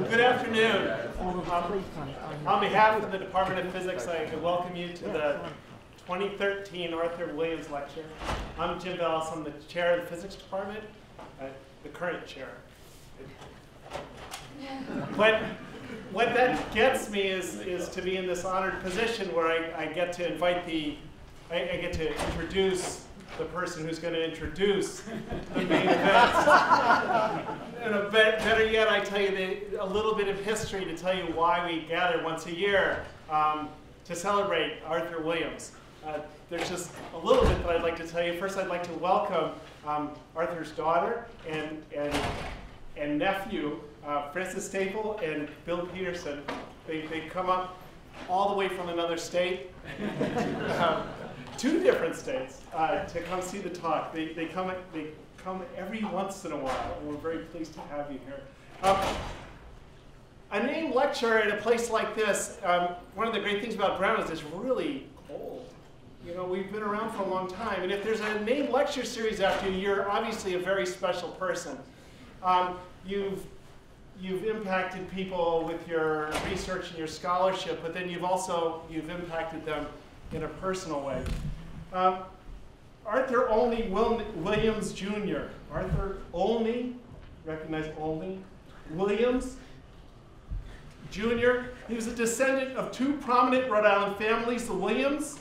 Good afternoon. On behalf of the Department of Physics, I welcome you to the 2013 Arthur Williams Lecture. I'm Jim Bellis. I'm the chair of the Physics Department, the current chair. But what that gets me is to be in this honored position where I get to introduce the person who's going to introduce the main event. And better yet, I tell you a little bit of history to tell you why we gather once a year to celebrate Arthur Williams. There's just a little bit that I'd like to tell you. First, I'd like to welcome Arthur's daughter and nephew, Francis Staple and Bill Peterson. They come up all the way from another state. Two different states to come see the talk. They come every once in a while, and we're very pleased to have you here. A named lecture at a place like this, one of the great things about Brown is it's really cold. You know, we've been around for a long time, and if there's a named lecture series after you, you're obviously a very special person. You've impacted people with your research and your scholarship, but then you've impacted them in a personal way. Arthur Olney Williams Jr. Arthur Olney, recognize Olney, Williams Jr. He was a descendant of two prominent Rhode Island families, the Williams,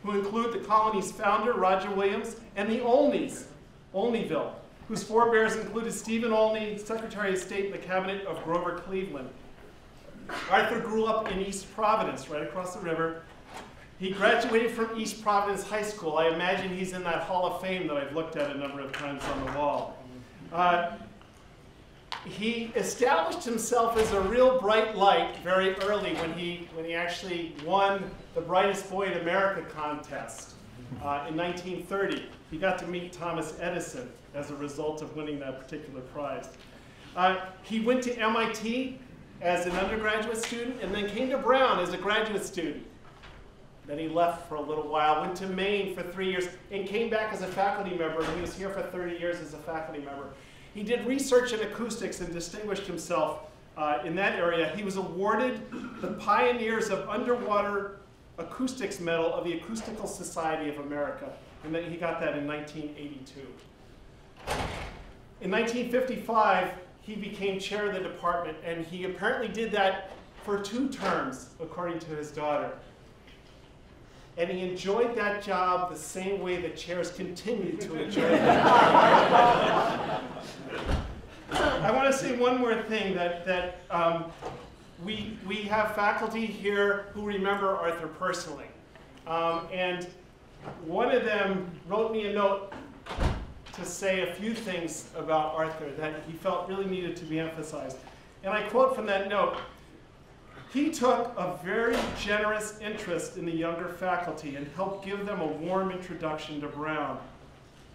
who include the colony's founder, Roger Williams, and the Olneys, Olneyville, whose forebears included Stephen Olney, Secretary of State in the cabinet of Grover Cleveland. Arthur grew up in East Providence, right across the river. He graduated from East Providence High School. I imagine he's in that Hall of Fame that I've looked at a number of times on the wall. He established himself as a real bright light very early when he actually won the Brightest Boy in America contest in 1930. He got to meet Thomas Edison as a result of winning that particular prize. He went to MIT as an undergraduate student and then came to Brown as a graduate student. Then he left for a little while, went to Maine for 3 years, and came back as a faculty member. He was here for 30 years as a faculty member. He did research in acoustics and distinguished himself in that area. He was awarded the Pioneers of Underwater Acoustics Medal of the Acoustical Society of America, and then he got that in 1982. In 1955, he became chair of the department, and he apparently did that for 2 terms, according to his daughter. And he enjoyed that job the same way that chairs continue to enjoy it. I want to say one more thing, that we have faculty here who remember Arthur personally. And one of them wrote me a note to say a few things about Arthur that he felt really needed to be emphasized. And I quote from that note: "He took a very generous interest in the younger faculty and helped give them a warm introduction to Brown.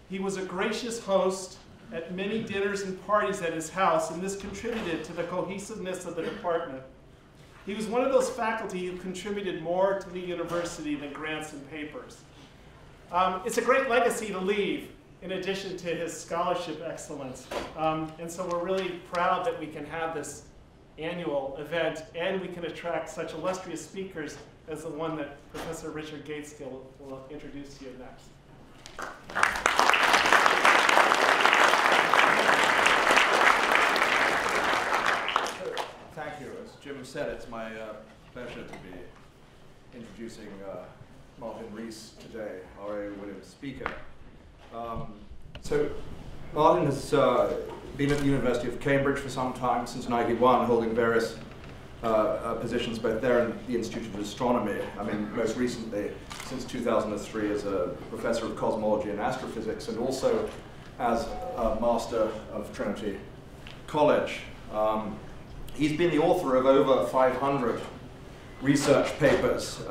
He was a gracious host at many dinners and parties at his house, and this contributed to the cohesiveness of the department. He was one of those faculty who contributed more to the university than grants and papers." It's a great legacy to leave, in addition to his scholarship excellence. And so we're really proud that we can have this annual event, and we can attract such illustrious speakers as the one that Professor Richard Gateskill will introduce to you next. Thank you. As Jim said, it's my pleasure to be introducing Martin Rees today, our Williams speaker. So Martin has been at the University of Cambridge for some time, since '91, holding various positions both there and the Institute of Astronomy. I mean, most recently, since 2003, as a professor of cosmology and astrophysics, and also as a master of Trinity College. He's been the author of over 500 research papers,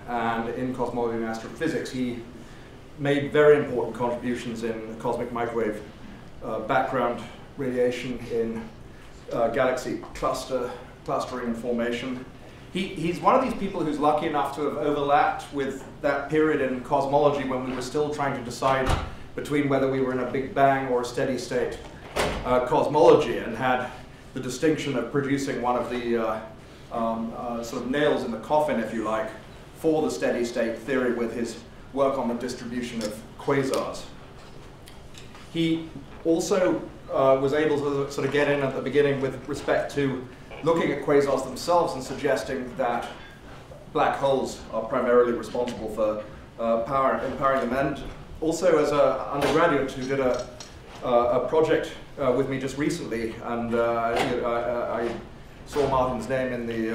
and in cosmology and astrophysics, he made very important contributions in cosmic microwave background radiation, in galaxy clustering and formation. He's one of these people who's lucky enough to have overlapped with that period in cosmology when we were still trying to decide between whether we were in a Big Bang or a steady state cosmology, and had the distinction of producing one of the sort of nails in the coffin, if you like, for the steady state theory with his work on the distribution of quasars. He also was able to sort of get in at the beginning with respect to looking at quasars themselves and suggesting that black holes are primarily responsible for empowering them. And also as an undergraduate who did a project with me just recently, and I saw Martin's name in the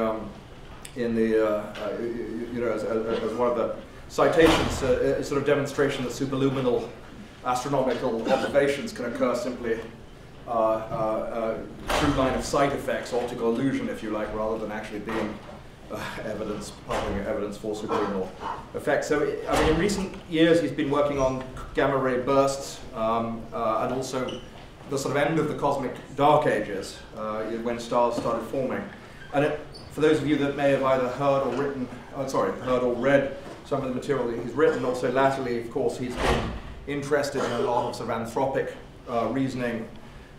as one of the citations, a sort of demonstration that superluminal astronomical observations can occur simply through line of sight effects, optical illusion, if you like, rather than actually being publishing evidence for superluminal effects. So, I mean, in recent years, he's been working on gamma ray bursts and also the sort of end of the cosmic dark ages when stars started forming. And for those of you that may have either heard or read some of the material that he's written, also latterly, of course, he's been interested in a lot of sort of anthropic reasoning,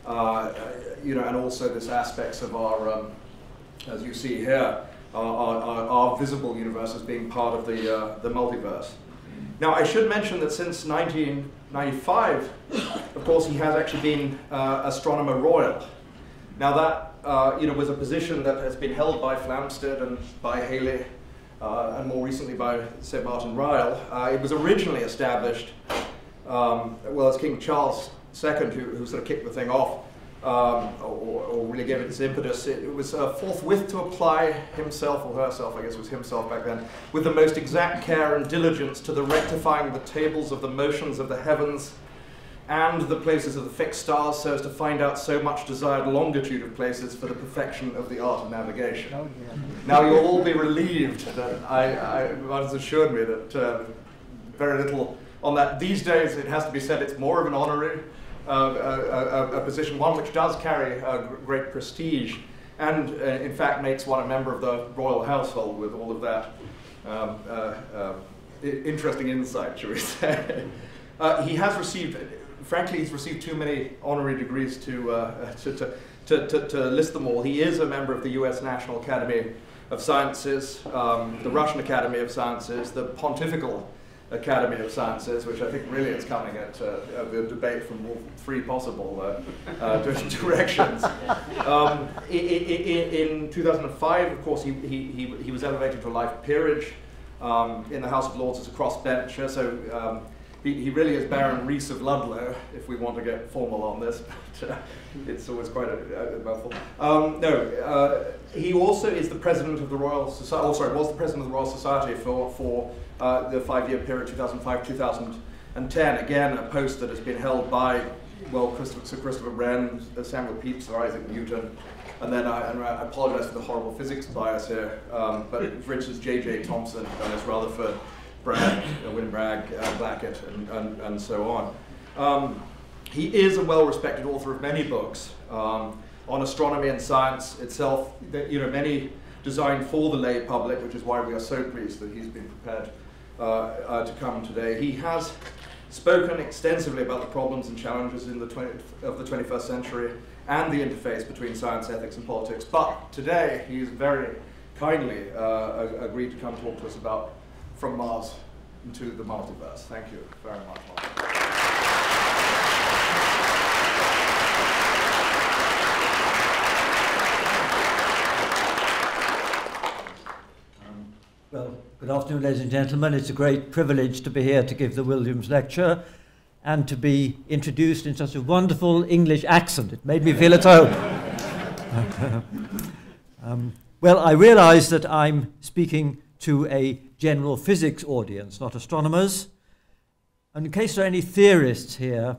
and also this aspects of our, as you see here, our visible universe as being part of the multiverse. Now, I should mention that since 1995, of course, he has actually been Astronomer Royal. Now, that was a position that has been held by Flamsteed and by Haley, and more recently by Sir Martin Ryle. It was originally established, as King Charles II, who sort of kicked the thing off, or really gave it its impetus. It was forthwith to apply himself, or herself, I guess it was himself back then, with the most exact care and diligence to the rectifying the tables of the motions of the heavens and the places of the fixed stars, so as to find out so much desired longitude of places for the perfection of the art of navigation. Oh, yeah. Now you'll all be relieved that Martin's assured me that very little on that. These days, it has to be said, it's more of an honorary a position, one which does carry great prestige, and in fact makes one a member of the royal household with all of that interesting insight, shall we say. He has received, frankly, he's received too many honorary degrees to list them all. He is a member of the US National Academy of Sciences, the Russian Academy of Sciences, the Pontifical Academy of Sciences, which I think really is coming at the debate from all three possible directions. In 2005, of course, he was elevated to a life peerage in the House of Lords as a crossbencher, so he really is Baron Rees of Ludlow, if we want to get formal on this, but it's always quite a mouthful. He also is the president of the Royal Society, was the president of the Royal Society for the 5-year period, 2005-2010. Again, a post that has been held by, Sir Christopher Wren, Samuel Pepys, Sir Isaac Newton, and then I apologize for the horrible physics bias here, but for instance, J.J. Thomson, Ernest Rutherford, Bragg, William Bragg, Blackett, and so on. He is a well-respected author of many books on astronomy and science itself, many designed for the lay public, which is why we are so pleased that he's been prepared to come today. He has spoken extensively about the problems and challenges of the 21st century and the interface between science, ethics, and politics, but today he's very kindly agreed to come talk to us about From Mars into the Multiverse. Thank you very much, Martin. Well, good afternoon, ladies and gentlemen. It's a great privilege to be here to give the Williams Lecture and to be introduced in such a wonderful English accent. It made me feel at home. Well, I realize that I'm speaking to a general physics audience, not astronomers. And in case there are any theorists here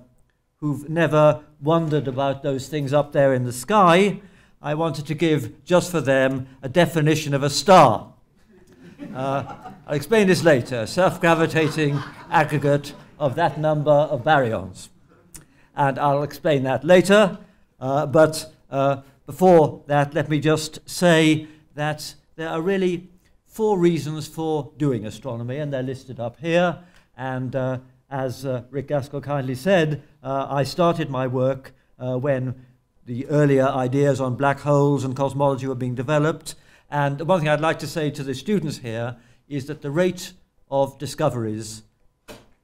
who've never wondered about those things up there in the sky, I wanted to give, just for them, a definition of a star. I'll explain this later. Self-gravitating aggregate of that number of baryons. And I'll explain that later. But before that, let me just say that there are really 4 reasons for doing astronomy, and they're listed up here. And as Rick Gaskell kindly said, I started my work when the earlier ideas on black holes and cosmology were being developed. And the one thing I'd like to say to the students here is that the rate of discoveries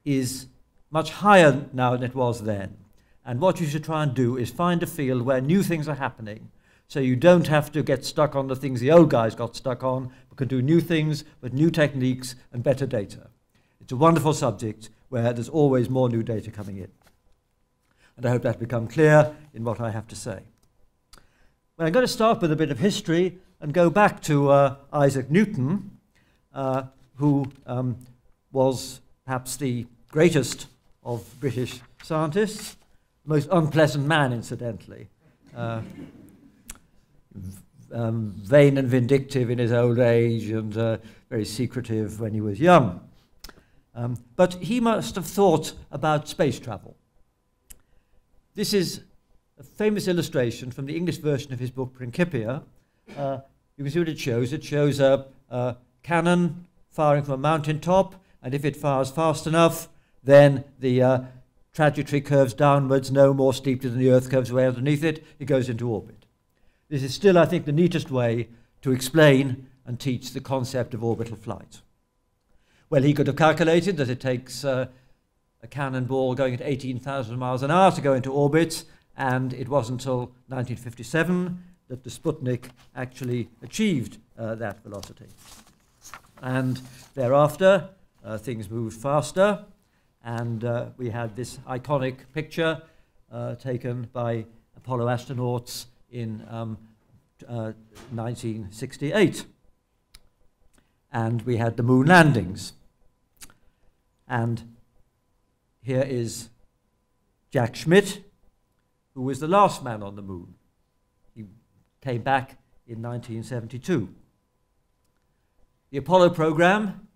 is much higher now than it was then. And what you should try and do is find a field where new things are happening, so you don't have to get stuck on the things the old guys got stuck on, but can do new things with new techniques and better data. It's a wonderful subject where there's always more new data coming in. And I hope that become clear in what I have to say. Well, I'm going to start with a bit of history and go back to Isaac Newton, who was perhaps the greatest of British scientists, most unpleasant man, incidentally. Vain and vindictive in his old age and very secretive when he was young. But he must have thought about space travel. This is a famous illustration from the English version of his book Principia. You can see what it shows. It shows a cannon firing from a mountaintop, and if it fires fast enough, then the trajectory curves downwards, no more steeply than the Earth curves away underneath it. It goes into orbit. This is still, I think, the neatest way to explain and teach the concept of orbital flight. Well, he could have calculated that it takes a cannonball going at 18,000 miles an hour to go into orbit, and it wasn't until 1957 that the Sputnik actually achieved that velocity. And thereafter, things moved faster, and we had this iconic picture taken by Apollo astronauts in 1968. And we had the moon landings. And here is Jack Schmitt, who was the last man on the moon. He came back in 1972. The Apollo program,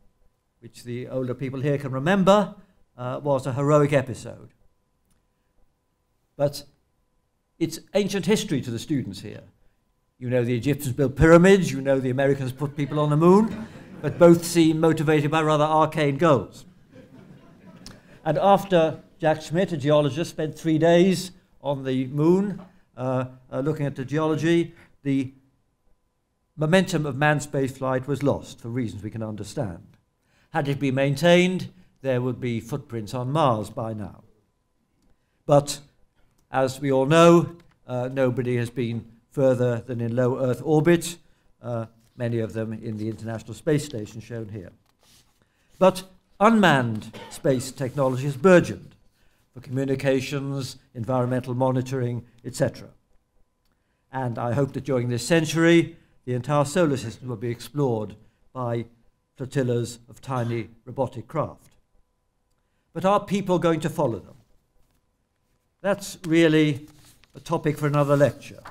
which the older people here can remember, was a heroic episode. But it's ancient history to the students here. You know the Egyptians built pyramids, you know the Americans put people on the moon, but both seem motivated by rather arcane goals. And after Jack Schmitt, a geologist, spent 3 days on the moon looking at the geology, the momentum of manned spaceflight was lost for reasons we can understand. Had it been maintained, there would be footprints on Mars by now. But as we all know, nobody has been further than in low Earth orbit, many of them in the International Space Station shown here. But unmanned space technology has burgeoned for communications, environmental monitoring, etc. And I hope that during this century, the entire solar system will be explored by flotillas of tiny robotic craft. But are people going to follow them? That's really a topic for another lecture.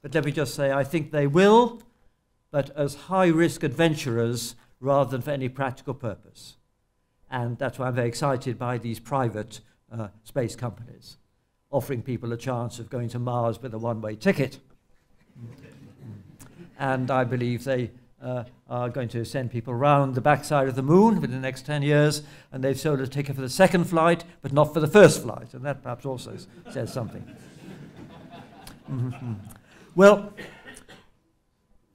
But let me just say, I think they will, but as high-risk adventurers rather than for any practical purpose. And that's why I'm very excited by these private space companies, offering people a chance of going to Mars with a one-way ticket. And I believe they are going to send people around the backside of the moon within the next 10 years, and they've sold a ticket for the second flight, but not for the first flight, and that perhaps also says something. Well,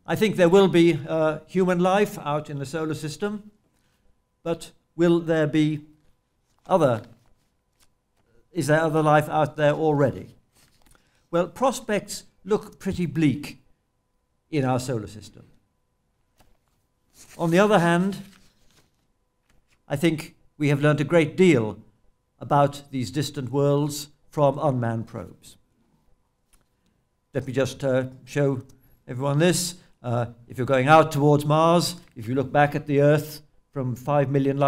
I think there will be human life out in the solar system, but will there be is there other life out there already? Well, prospects look pretty bleak in our solar system. On the other hand, I think we have learned a great deal about these distant worlds from unmanned probes. Let me just show everyone this. If you're going out towards Mars, if you look back at the Earth from 5 million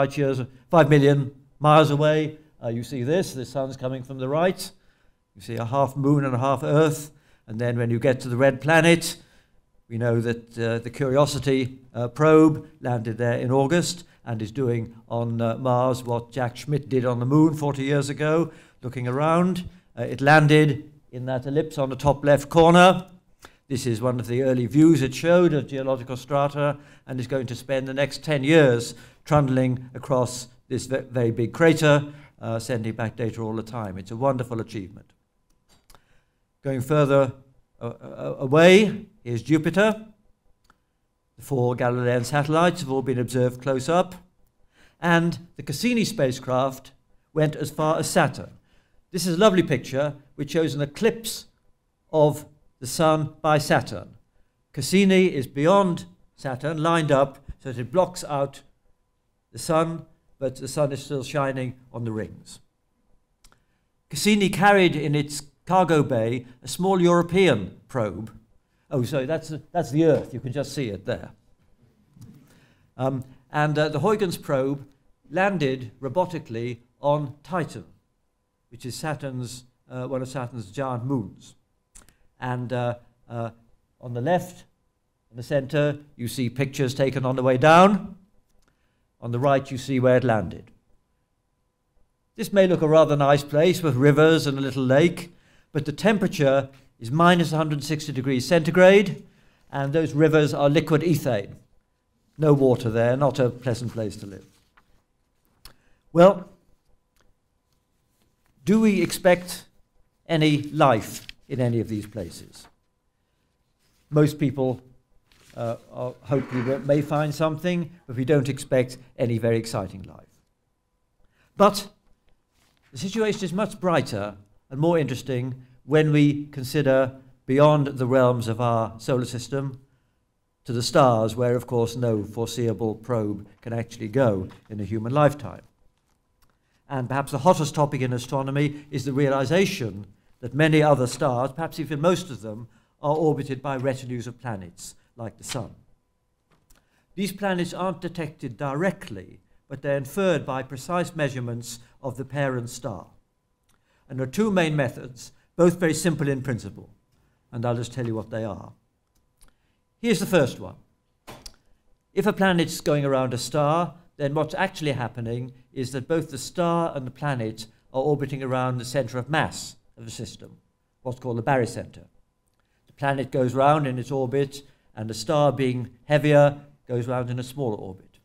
miles away, you see this. The sun's coming from the right. You see a half moon and a half Earth. And then when you get to the red planet, we know that the Curiosity probe landed there in August and is doing on Mars what Jack Schmitt did on the moon 40 years ago, looking around. It landed in that ellipse on the top left corner. This is one of the early views it showed of geological strata, and is going to spend the next 10 years trundling across this very big crater, sending back data all the time. It's a wonderful achievement. Going further away, here's Jupiter. The 4 Galilean satellites have all been observed close up. And the Cassini spacecraft went as far as Saturn. This is a lovely picture which shows an eclipse of the Sun by Saturn. Cassini is beyond Saturn, lined up so that it blocks out the Sun, but the Sun is still shining on the rings. Cassini carried in its cargo bay a small European probe. Oh, sorry, that's the Earth. You can just see it there. The Huygens probe landed robotically on Titan, which is Saturn's one of Saturn's giant moons. And on the left, in the center, you see pictures taken on the way down. On the right, you see where it landed. This may look a rather nice place with rivers and a little lake, but the temperature is minus 160 degrees centigrade, and those rivers are liquid ethane. No water there, not a pleasant place to live. Well, do we expect any life in any of these places? Most people hope we may find something, but we don't expect any very exciting life. But the situation is much brighter and more interesting when we consider beyond the realms of our solar system to the stars, where, of course, no foreseeable probe can actually go in a human lifetime. And perhaps the hottest topic in astronomy is the realization that many other stars, perhaps even most of them, are orbited by retinues of planets, like the Sun. These planets aren't detected directly, but they're inferred by precise measurements of the parent star. And there are 2 main methods, both very simple in principle, and I'll just tell you what they are. Here's the first one. If a planet's going around a star, then what's actually happening is that both the star and the planet are orbiting around the center of mass of the system, what's called the barycenter. The planet goes round in its orbit, and the star, being heavier, goes round in a smaller orbit.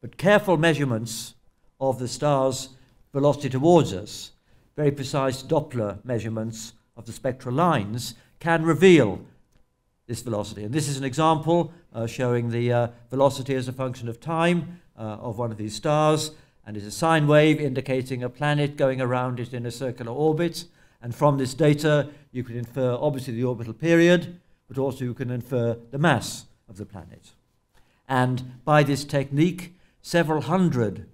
But careful measurements of the star's velocity towards us, very precise Doppler measurements of the spectral lines, can reveal this velocity. And this is an example showing the velocity as a function of time of one of these stars, and it's a sine wave indicating a planet going around it in a circular orbit. And from this data, you can infer obviously the orbital period, but also you can infer the mass of the planet. And by this technique, several hundred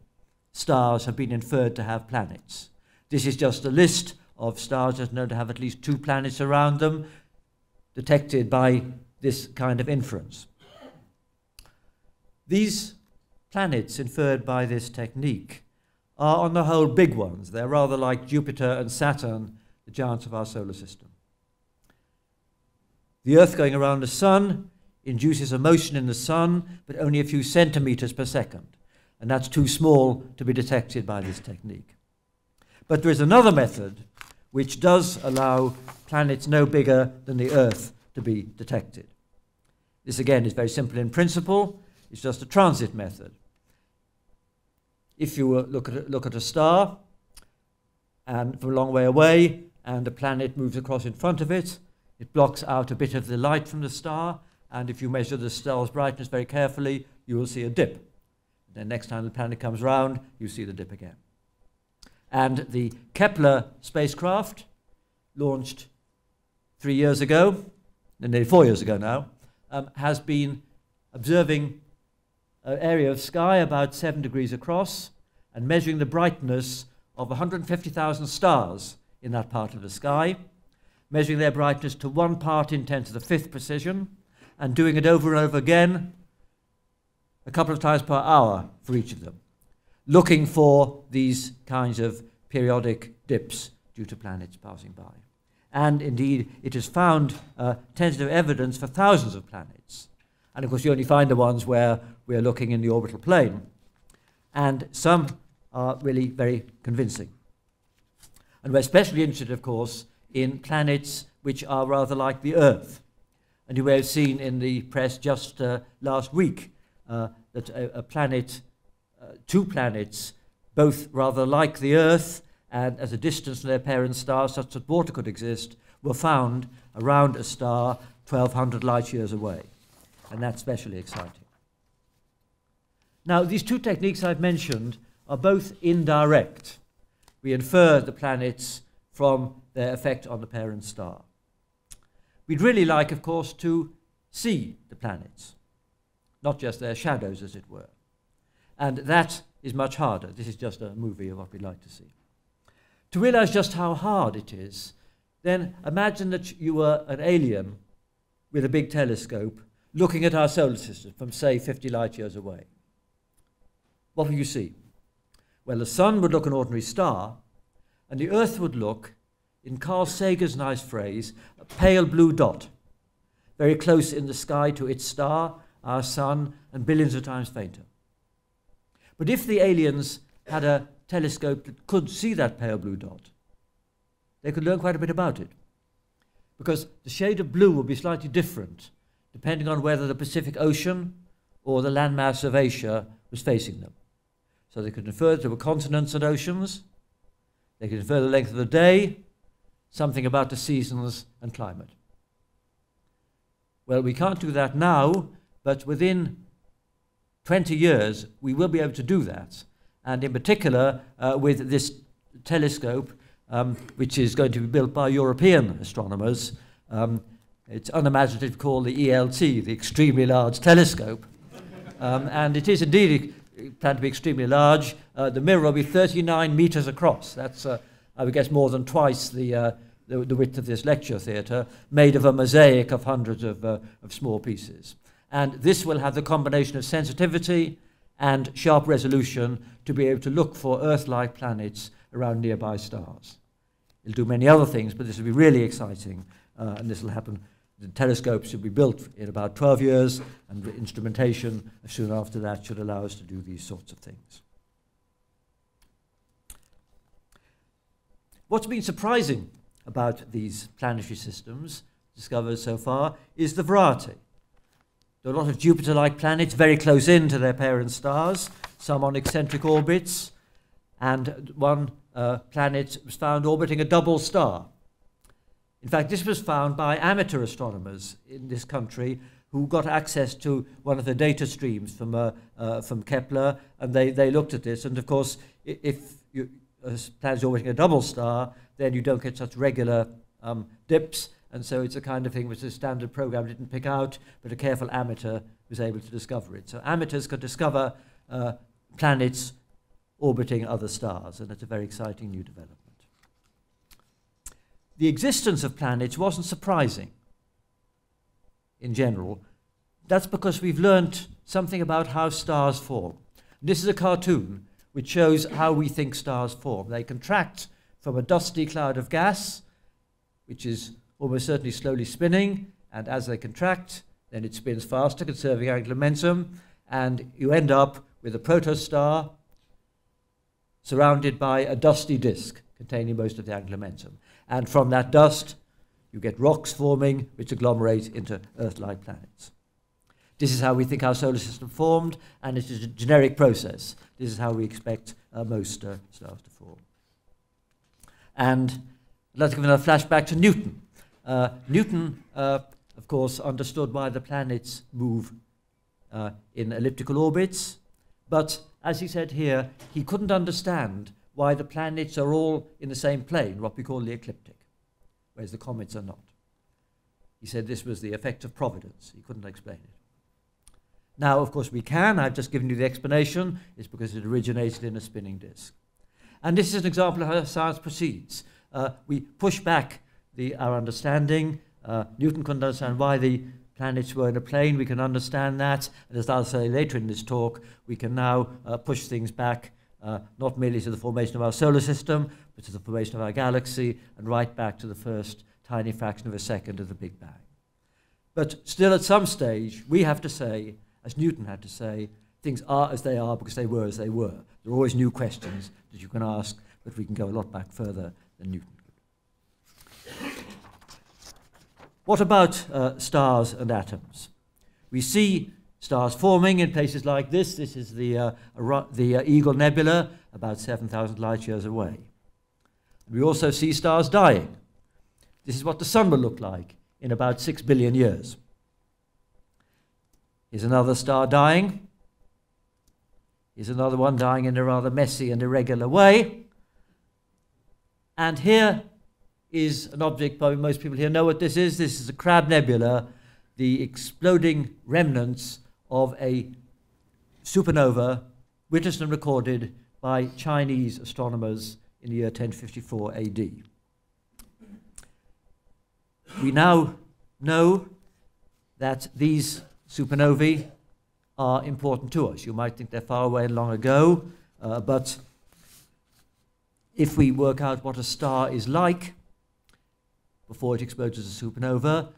stars have been inferred to have planets. This is just a list of stars that are known to have at least 2 planets around them, detected by this kind of inference. These planets inferred by this technique are on the whole big ones. They're rather like Jupiter and Saturn, the giants of our solar system. The Earth going around the Sun induces a motion in the Sun, but only a few centimeters per second, and that's too small to be detected by this technique. But there is another method which does allow planets no bigger than the Earth to be detected. This again is very simple in principle. It's just a transit method. If you look at a star and from a long way away, and a planet moves across in front of it, it blocks out a bit of the light from the star, and if you measure the star's brightness very carefully, you will see a dip. Then next time the planet comes round, you see the dip again. And the Kepler spacecraft, launched 3 years ago, nearly 4 years ago now, has been observing an area of sky about 7 degrees across and measuring the brightness of 150,000 stars in that part of the sky, measuring their brightness to 1 part in 10 to the 5th precision, and doing it over and over again, a couple of times per hour for each of them, looking for these kinds of periodic dips due to planets passing by. And indeed, it has found tentative evidence for thousands of planets. And of course, you only find the ones where we are looking in the orbital plane. And some are really very convincing. And we're especially interested, of course, in planets which are rather like the Earth. And you may have seen in the press just last week that a planet, 2 planets, both rather like the Earth and at a distance from their parent star such that water could exist, were found around a star 1,200 light years away. And that's especially exciting. Now, these two techniques I've mentioned are both indirect. We infer the planets from their effect on the parent star. We'd really like, of course, to see the planets, not just their shadows, as it were. And that is much harder. This is just a movie of what we'd like to see. To realize just how hard it is, then imagine that you were an alien with a big telescope looking at our solar system from, say, 50 light years away. What will you see? Well, the sun would look an ordinary star, and the Earth would look, in Carl Sagan's nice phrase, a pale blue dot, very close in the sky to its star, our sun, and billions of times fainter. But if the aliens had a telescope that could see that pale blue dot, they could learn quite a bit about it, because the shade of blue would be slightly different depending on whether the Pacific Ocean or the landmass of Asia was facing them. So they could infer that there were continents and oceans, they could infer the length of the day, something about the seasons and climate. Well, we can't do that now, but within 20 years we will be able to do that, and in particular with this telescope which is going to be built by European astronomers. It's unimaginative to call the ELT, the Extremely Large Telescope, and it is indeed planned to be extremely large. The mirror will be 39 meters across. That's, I would guess, more than twice the width of this lecture theatre, made of a mosaic of hundreds of small pieces. And this will have the combination of sensitivity and sharp resolution to be able to look for Earth-like planets around nearby stars. It'll do many other things, but this will be really exciting, and this will happen. The telescope should be built in about 12 years, and the instrumentation soon after that should allow us to do these sorts of things. What's been surprising about these planetary systems discovered so far is the variety. There are a lot of Jupiter-like planets very close in to their parent stars, some on eccentric orbits, and one planet was found orbiting a double star. In fact, this was found by amateur astronomers in this country who got access to one of the data streams from Kepler, and they looked at this. And of course, if a planet is orbiting a double star, then you don't get such regular dips, and so it's a kind of thing which the standard program didn't pick out, but a careful amateur was able to discover it. So amateurs could discover planets orbiting other stars, and it's a very exciting new development. The existence of planets wasn't surprising in general. That's because we've learnt something about how stars form. This is a cartoon which shows how we think stars form. They contract from a dusty cloud of gas, which is almost certainly slowly spinning, and as they contract, then it spins faster, conserving angular momentum, and you end up with a protostar surrounded by a dusty disk containing most of the angular momentum. And from that dust, you get rocks forming which agglomerate into Earth-like planets. This is how we think our solar system formed, and it is a generic process. This is how we expect most stars to form. And let's give another flashback to Newton. Newton, of course, understood why the planets move in elliptical orbits, but as he said here, he couldn't understand why the planets are all in the same plane, what we call the ecliptic, whereas the comets are not. He said this was the effect of providence. He couldn't explain it. Now, of course, we can. I've just given you the explanation. It's because it originated in a spinning disk. And this is an example of how science proceeds. We push back our understanding. Newton couldn't understand why the planets were in a plane. We can understand that. And as I'll say later in this talk, we can now push things back, not merely to the formation of our solar system, but to the formation of our galaxy, and right back to the first tiny fraction of a second of the Big Bang. But still, at some stage, we have to say, as Newton had to say, things are as they are because they were as they were. There are always new questions that you can ask, but we can go a lot back further than Newton could. What about stars and atoms? We see stars forming in places like this. This is the Eagle Nebula, about 7,000 light years away. We also see stars dying. This is what the sun will look like in about 6 billion years. Here's another star dying. Here's another one dying in a rather messy and irregular way. And here is an object, probably most people here know what this is. This is a Crab Nebula, the exploding remnants of a supernova witnessed and recorded by Chinese astronomers in the year 1054 AD. We now know that these supernovae are important to us. You might think they're far away and long ago, but if we work out what a star is like before it explodes as a supernova,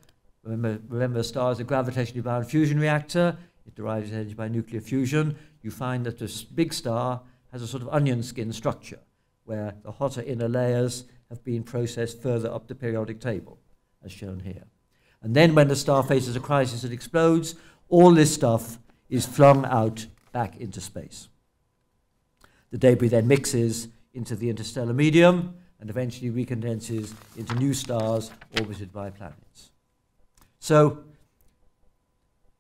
remember a star is a gravitationally bound fusion reactor. It derives its energy by nuclear fusion. You find that this big star has a sort of onion skin structure where the hotter inner layers have been processed further up the periodic table, as shown here. And then when the star faces a crisis and explodes, all this stuff is flung out back into space. The debris then mixes into the interstellar medium and eventually recondenses into new stars orbited by planets. So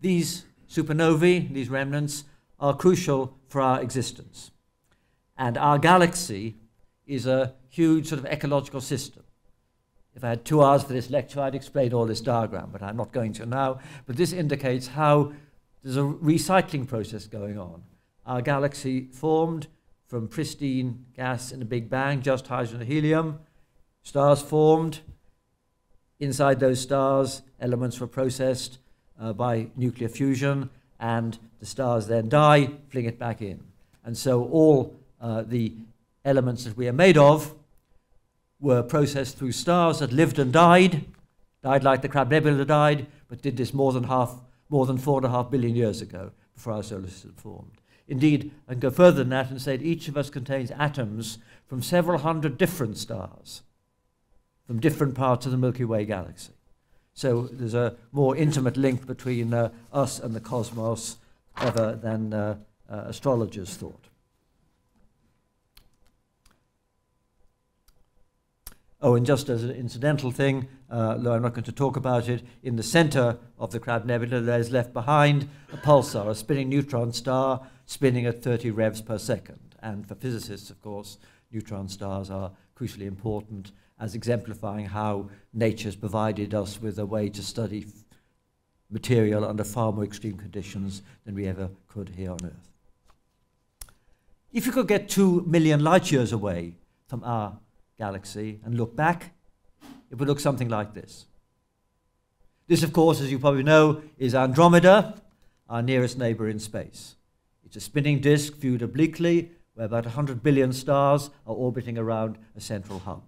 these supernovae, these remnants, are crucial for our existence. And our galaxy is a huge sort of ecological system. If I had 2 hours for this lecture, I'd explain all this diagram, but I'm not going to now. But this indicates how there's a recycling process going on. Our galaxy formed from pristine gas in the Big Bang, just hydrogen and helium. Stars formed. Inside those stars, elements were processed by nuclear fusion, and the stars then die, fling it back in. And so all the elements that we are made of were processed through stars that lived and died like the Crab Nebula died, but did this more than 4.5 billion years ago, before our solar system formed. Indeed, I can go further than that and say that each of us contains atoms from several hundred different stars, from different parts of the Milky Way galaxy. So there's a more intimate link between us and the cosmos ever than astrologers thought. Oh, and just as an incidental thing, though I'm not going to talk about it, in the center of the Crab Nebula there's left behind a pulsar, a spinning neutron star spinning at 30 revs per second. And for physicists, of course, neutron stars are crucially important as exemplifying how nature's provided us with a way to study material under far more extreme conditions than we ever could here on Earth. If you could get 2 million light years away from our galaxy and look back, it would look something like this. This, of course, as you probably know, is Andromeda, our nearest neighbor in space. It's a spinning disk viewed obliquely, where about 100 billion stars are orbiting around a central hub.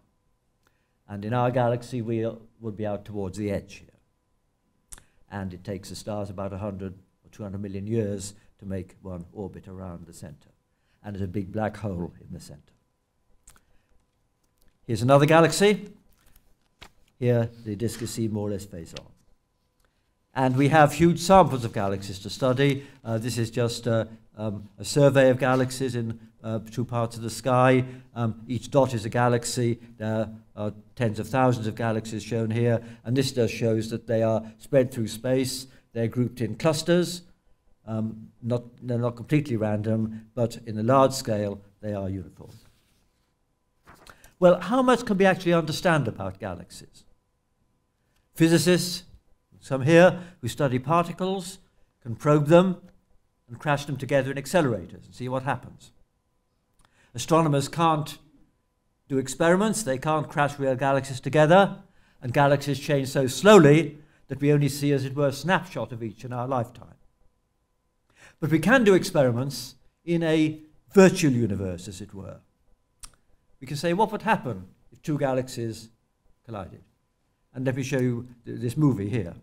And in our galaxy, we would be out towards the edge here. And it takes the stars about 100 or 200 million years to make one orbit around the center. And there's a big black hole in the center. Here's another galaxy. Here, the disk is seen more or less face on. And we have huge samples of galaxies to study. This is just a survey of galaxies in 2 parts of the sky. Each dot is a galaxy. There are tens of thousands of galaxies shown here. And this just shows that they are spread through space. They're grouped in clusters. They're not completely random, but in a large scale, they are uniform. Well, how much can we actually understand about galaxies? Physicists, some here, who study particles, can probe them and crash them together in accelerators and see what happens. Astronomers can't do experiments. They can't crash real galaxies together, and galaxies change so slowly that we only see, as it were, a snapshot of each in our lifetime. But we can do experiments in a virtual universe, as it were. We can say, what would happen if 2 galaxies collided? And let me show you this movie here.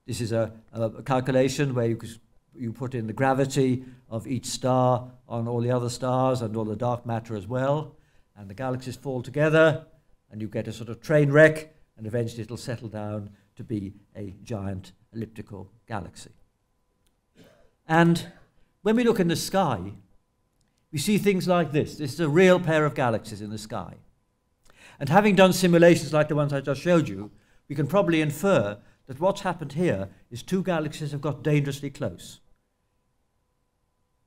This is a calculation where you put in the gravity of each star on all the other stars and all the dark matter as well. And the galaxies fall together, and you get a sort of train wreck, and eventually it'll settle down to be a giant elliptical galaxy. And when we look in the sky, we see things like this. This is a real pair of galaxies in the sky. And having done simulations like the ones I just showed you, we can probably infer that what's happened here is two galaxies have got dangerously close.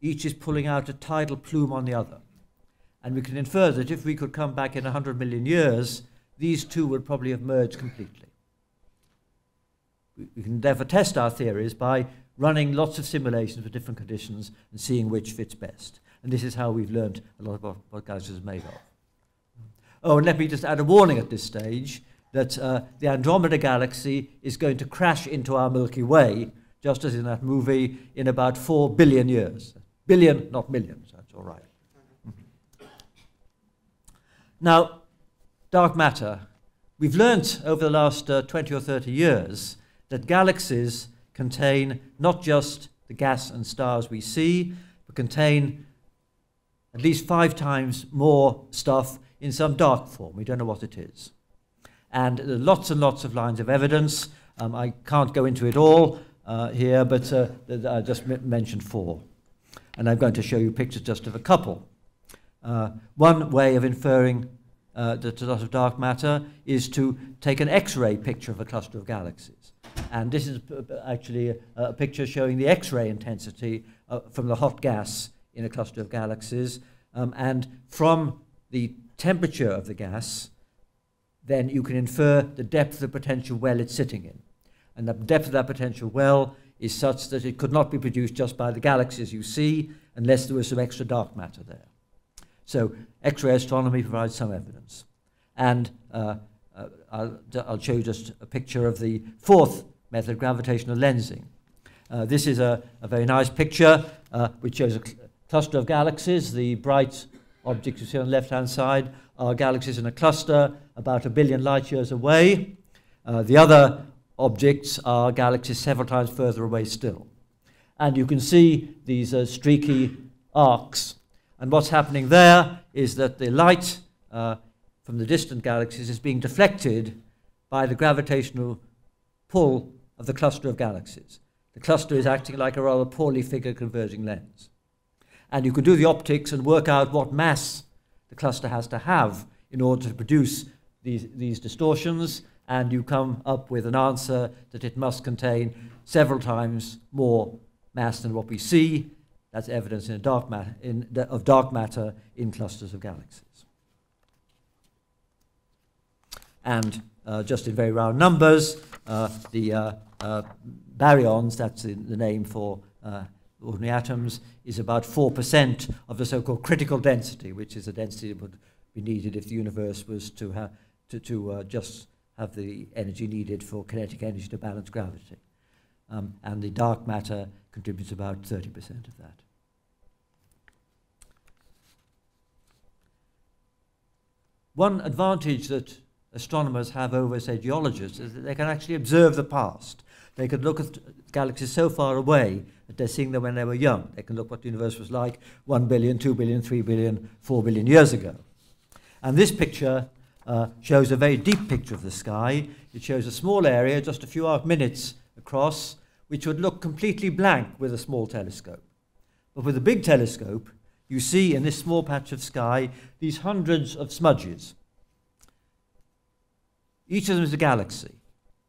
Each is pulling out a tidal plume on the other. And we can infer that if we could come back in 100 million years, these two would probably have merged completely. We can therefore test our theories by running lots of simulations for different conditions and seeing which fits best. And this is how we've learned a lot about what galaxies are made of. Oh, and let me just add a warning at this stage that the Andromeda galaxy is going to crash into our Milky Way, just as in that movie, in about 4 billion years. Billion, not millions, that's all right. Now, dark matter. We've learnt over the last 20 or 30 years that galaxies contain not just the gas and stars we see, but contain at least 5 times more stuff in some dark form. We don't know what it is. And there are lots and lots of lines of evidence. I can't go into it all here, but I just mentioned 4. And I'm going to show you pictures just of a couple. One way of inferring that there's a lot of dark matter is to take an X-ray picture of a cluster of galaxies. And this is actually a picture showing the X-ray intensity from the hot gas in a cluster of galaxies. And from the temperature of the gas, then you can infer the depth of the potential well it's sitting in. And the depth of that potential well is such that it could not be produced just by the galaxies you see unless there was some extra dark matter there. So X-ray astronomy provides some evidence. And I'll show you just a picture of the 4th method, gravitational lensing. This is a very nice picture which shows a cluster of galaxies. The bright objects you see on the left-hand side are galaxies in a cluster about 1 billion light years away. The other objects are galaxies several times further away still. And you can see these streaky arcs. And what's happening there is that the light from the distant galaxies is being deflected by the gravitational pull of the cluster of galaxies. The cluster is acting like a rather poorly figured converging lens. And you can do the optics and work out what mass the cluster has to have in order to produce these distortions, and you come up with an answer that it must contain several times more mass than what we see. That's evidence of dark matter in clusters of galaxies. And just in very round numbers, the baryons, that's the name for ordinary atoms, is about 4% of the so-called critical density, which is the density that would be needed if the universe was to just have the energy needed for kinetic energy to balance gravity. And the dark matter contributes about 30% of that. One advantage that astronomers have over, say, geologists is that they can actually observe the past. They could look at galaxies so far away that they're seeing them when they were young. They can look what the universe was like 1 billion, 2 billion, 3 billion, 4 billion years ago. And this picture shows a very deep picture of the sky. It shows a small area, just a few Arc minutes across, which would look completely blank with a small telescope. But with a big telescope, you see in this small patch of sky these hundreds of smudges. Each of them is a galaxy,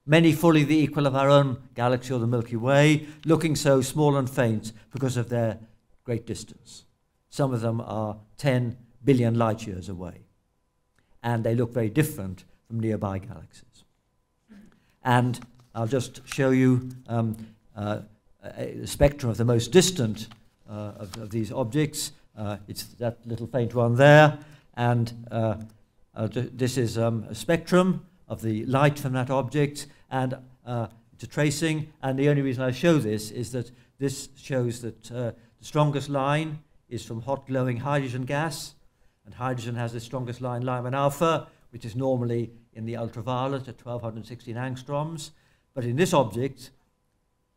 many fully the equal of our own galaxy or the Milky Way, looking so small and faint because of their great distance. Some of them are 10 billion light years away, and they look very different from nearby galaxies. And I'll just show you a spectrum of the most distant of these objects. It's that little faint one there, and this is a spectrum of the light from that object, and it's a tracing. And the only reason I show this is that this shows that the strongest line is from hot glowing hydrogen gas, and hydrogen has the strongest line, Lyman alpha, which is normally in the ultraviolet at 1216 angstroms. But in this object,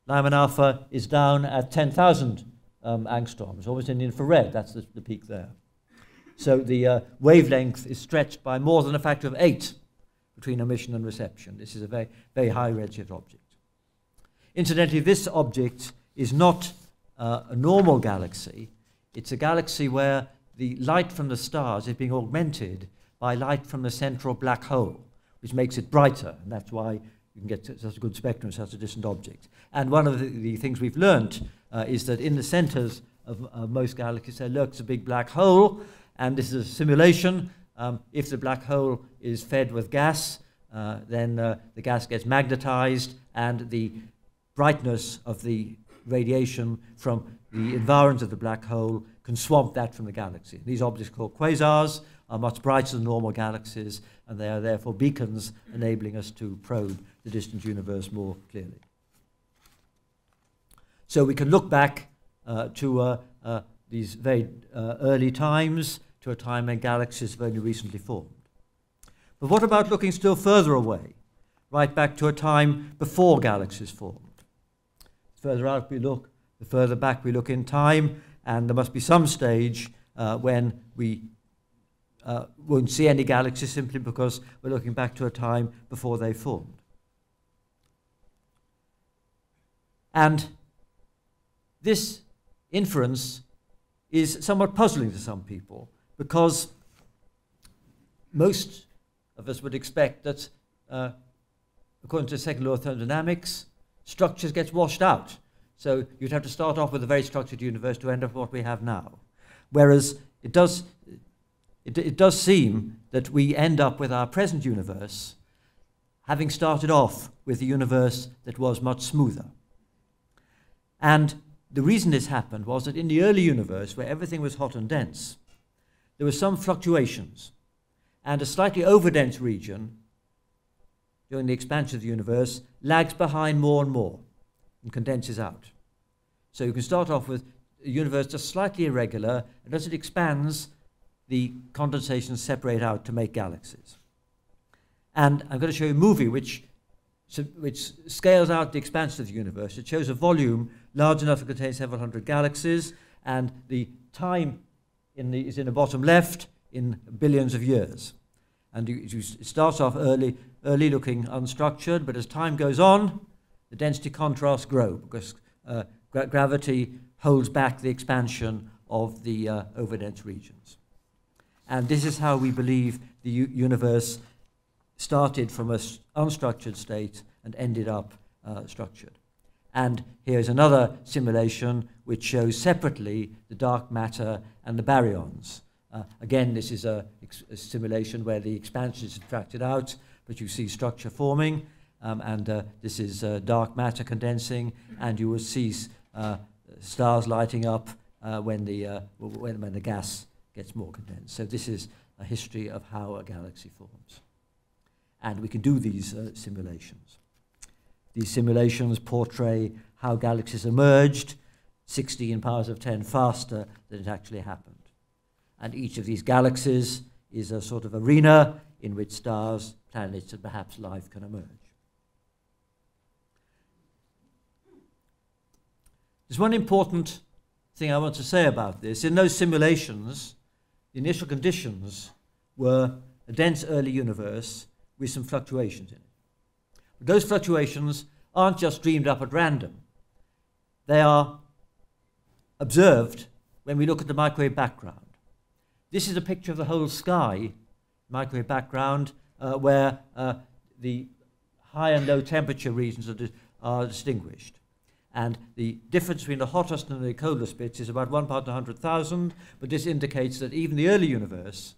Lyman alpha is down at 10,000 angstroms, almost in the infrared. That's the peak there. So the wavelength is stretched by more than a factor of 8 between emission and reception. This is a very, very high redshift object. Incidentally, this object is not a normal galaxy. It's a galaxy where the light from the stars is being augmented by light from the central black hole, which makes it brighter, and that's why you can get such a good spectrum of such a distant object. And one of the things we've learnt is that in the centers of most galaxies there lurks a big black hole, and this is a simulation. If the black hole is fed with gas, then the gas gets magnetized, and the brightness of the radiation from the environs of the black hole can swamp that from the galaxy. These objects called quasars are much brighter than normal galaxies, and they are therefore beacons enabling us to probe the distant universe more clearly. So we can look back to these very early times, to a time when galaxies have only recently formed. But what about looking still further away, right back to a time before galaxies formed? The further out we look, the further back we look in time, and there must be some stage when we won't see any galaxies simply because we're looking back to a time before they formed. And this inference is somewhat puzzling to some people, because most of us would expect that, according to the second law of thermodynamics, structures get washed out. So you'd have to start off with a very structured universe to end up with what we have now. Whereas it does seem that we end up with our present universe having started off with a universe that was much smoother. And the reason this happened was that in the early universe, where everything was hot and dense, there were some fluctuations, and a slightly overdense region during the expansion of the universe lags behind more and more and condenses out. So you can start off with a universe just slightly irregular, and as it expands, the condensations separate out to make galaxies. And I'm going to show you a movie which scales out the expansion of the universe. It shows a volume large enough to contain several hundred galaxies, and the time is in the bottom left in billions of years. And it starts off early looking unstructured, but as time goes on, the density contrasts grow because gravity holds back the expansion of the overdense regions. And this is how we believe the universe started from an unstructured state and ended up structured. And here's another simulation which shows separately the dark matter and the baryons. Again, this is a simulation where the expansion is subtracted out, but you see structure forming, and this is dark matter condensing, and you will see stars lighting up when the gas gets more condensed. So this is a history of how a galaxy forms. And we can do these simulations. These simulations portray how galaxies emerged 16 powers of 10 faster than it actually happened. And each of these galaxies is a sort of arena in which stars, planets, and perhaps life can emerge. There's one important thing I want to say about this. In those simulations, the initial conditions were a dense early universe with some fluctuations in it. But those fluctuations aren't just dreamed up at random. They are observed when we look at the microwave background. This is a picture of the whole sky, microwave background, where the high and low temperature regions are distinguished. And the difference between the hottest and the coldest bits is about 1 part in 100,000, but this indicates that even the early universe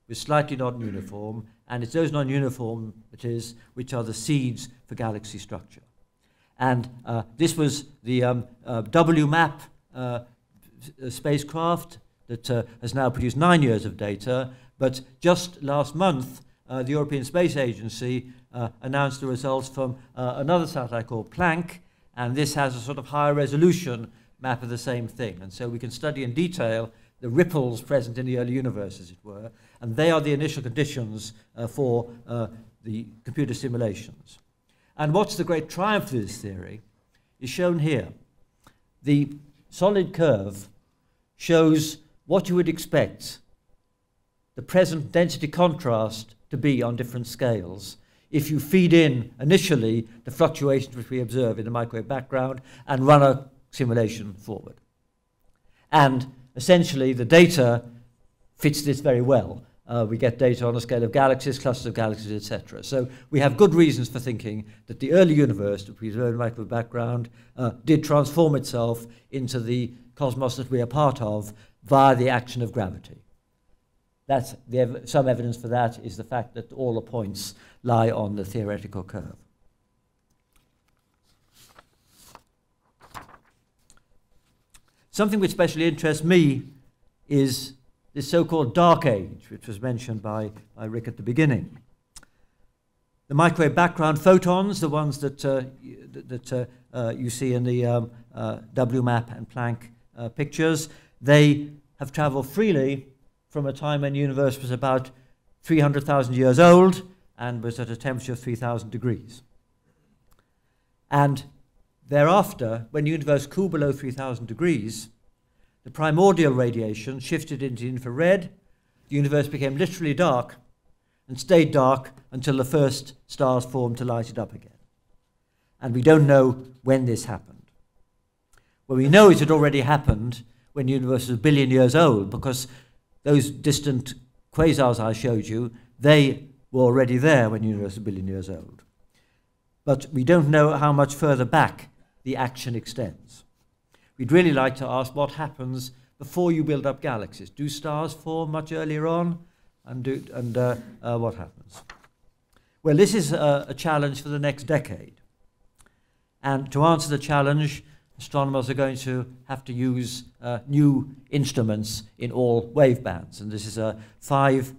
was slightly non-uniform, and it's those non-uniformities which are the seeds for galaxy structure. And this was the WMAP spacecraft that has now produced 9 years of data, but just last month the European Space Agency announced the results from another satellite called Planck, and this has a sort of higher resolution map of the same thing. And so we can study in detail the ripples present in the early universe, as it were, and they are the initial conditions for the computer simulations. And what's the great triumph of this theory is shown here. The solid curve shows what you would expect the present density contrast to be on different scales if you feed in initially the fluctuations which we observe in the microwave background and run a simulation forward. And essentially the data fits this very well. we get data on a scale of galaxies, clusters of galaxies, etc. So we have good reasons for thinking that the early universe, that we learned right from the background, did transform itself into the cosmos that we are part of via the action of gravity. That's some evidence for that is the fact that all the points lie on the theoretical curve. Something which especially interests me is this so-called dark age, which was mentioned by Rick at the beginning. The microwave background photons, the ones that you see in the WMAP and Planck pictures, they have traveled freely from a time when the universe was about 300,000 years old and was at a temperature of 3,000 degrees. And thereafter, when the universe cooled below 3,000 degrees, the primordial radiation shifted into infrared, the universe became literally dark, and stayed dark until the first stars formed to light it up again. And we don't know when this happened. Well, we know it had already happened when the universe was 1 billion years old, because those distant quasars I showed you, they were already there when the universe was 1 billion years old. But we don't know how much further back the action extends. We'd really like to ask what happens before you build up galaxies. Do stars form much earlier on? And what happens? Well, this is a challenge for the next decade. And to answer the challenge, astronomers are going to have to use new instruments in all wave bands. And this is 5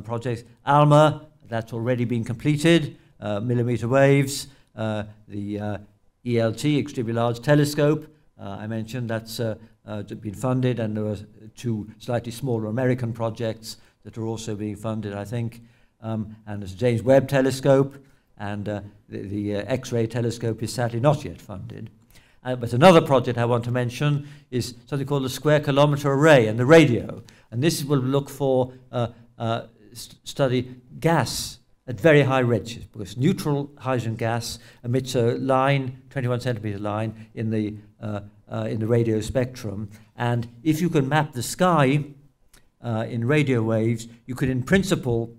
projects. ALMA, that's already been completed, millimeter waves. The ELT, Extremely Large Telescope, I mentioned, that's been funded, and there are 2 slightly smaller American projects that are also being funded, I think. And there's the James Webb Telescope, and the X-ray telescope is sadly not yet funded. But another project I want to mention is something called the Square Kilometre Array and the radio. And this will look for study gas at very high redshifts, because neutral hydrogen gas emits a line, 21 centimeter line, in the radio spectrum. And if you can map the sky in radio waves, you could, in principle,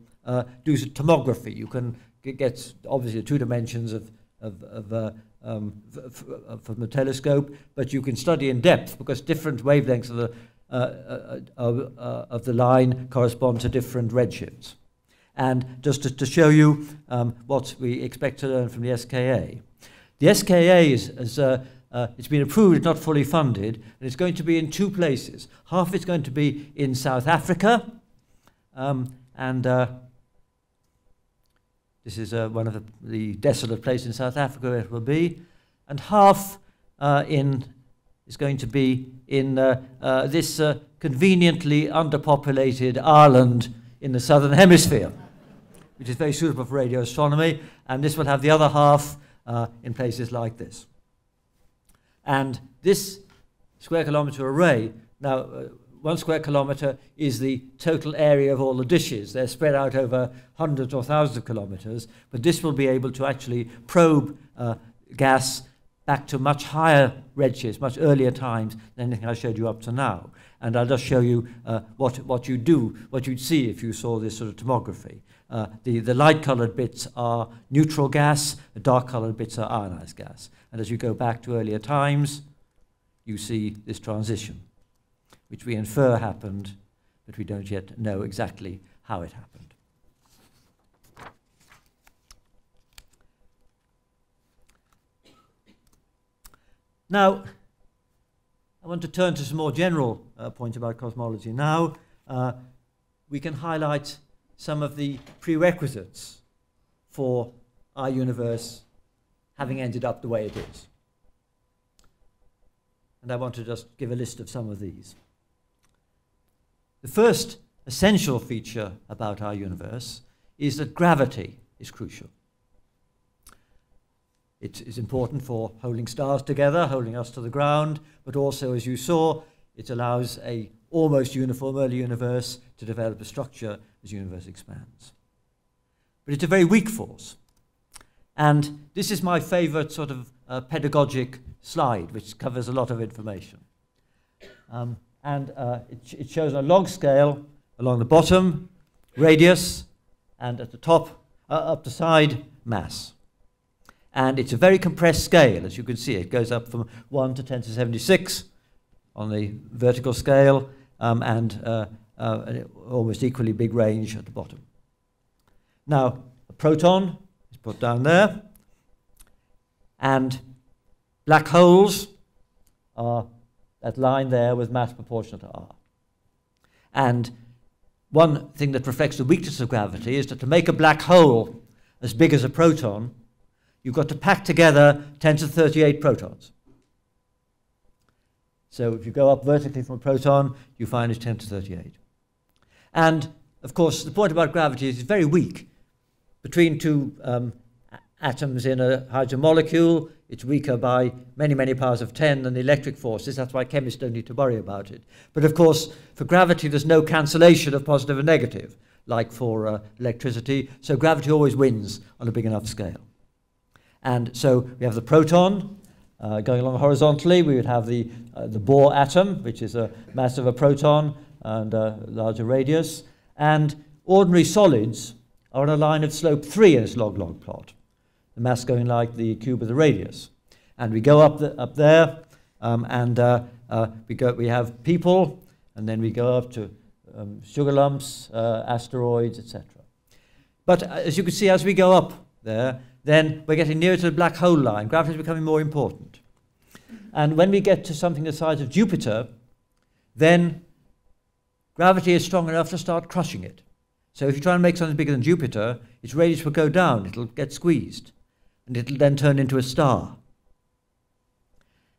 do tomography. You can get obviously 2 dimensions from the telescope, but you can study in depth, because different wavelengths of the line correspond to different redshifts. And just to show you what we expect to learn from the SKA. The SKA it's been approved, it's not fully funded, and it's going to be in 2 places. Half of it's going to be in South Africa, this is one of the desolate places in South Africa where it will be, and half is going to be in this conveniently underpopulated island in the southern hemisphere, which is very suitable for radio astronomy, and this will have the other half in places like this. And this square kilometre array, now 1 square kilometre is the total area of all the dishes. They're spread out over hundreds or thousands of kilometres, but this will be able to actually probe gas back to much higher redshifts, much earlier times than anything I showed you up to now. And I'll just show you what you'd see if you saw this sort of tomography. The light-coloured bits are neutral gas, the dark-coloured bits are ionized gas. And as you go back to earlier times, you see this transition, which we infer happened, but we don't yet know exactly how it happened. Now, I want to turn to some more general points about cosmology now. We can highlight some of the prerequisites for our universe having ended up the way it is. And I want to just give a list of some of these. The first essential feature about our universe is that gravity is crucial. It is important for holding stars together, holding us to the ground, but also, as you saw, it allows an almost uniform early universe to develop a structure as the universe expands. But it's a very weak force. And this is my favorite sort of pedagogic slide, which covers a lot of information. It shows on a log scale along the bottom, radius, and at the top, up the side, mass. And it's a very compressed scale, as you can see. It goes up from 1 to 10 to 76 on the vertical scale, and an almost equally big range at the bottom. Now, a proton is put down there, and black holes are that line there with mass proportional to R. And one thing that reflects the weakness of gravity is that to make a black hole as big as a proton, you've got to pack together 10 to the 38 protons. So if you go up vertically from a proton, you find it's 10 to the 38. And, of course, the point about gravity is it's very weak. Between two atoms in a hydrogen molecule, it's weaker by many, many powers of 10 than the electric forces. That's why chemists don't need to worry about it. But, of course, for gravity, there's no cancellation of positive and negative, like for electricity. So gravity always wins on a big enough scale. And so we have the proton going along horizontally. We would have the Bohr atom, which is a mass of a proton and a larger radius. And ordinary solids are on a line of slope 3 in its log-log plot, the mass going like the cube of the radius. And we go up there, and we have people, and then we go up to sugar lumps, asteroids, etc. But as you can see, as we go up there, then we're getting nearer to the black hole line. Gravity is becoming more important. And when we get to something the size of Jupiter, then gravity is strong enough to start crushing it. So if you try and make something bigger than Jupiter, its radius will go down, it'll get squeezed, and it'll then turn into a star.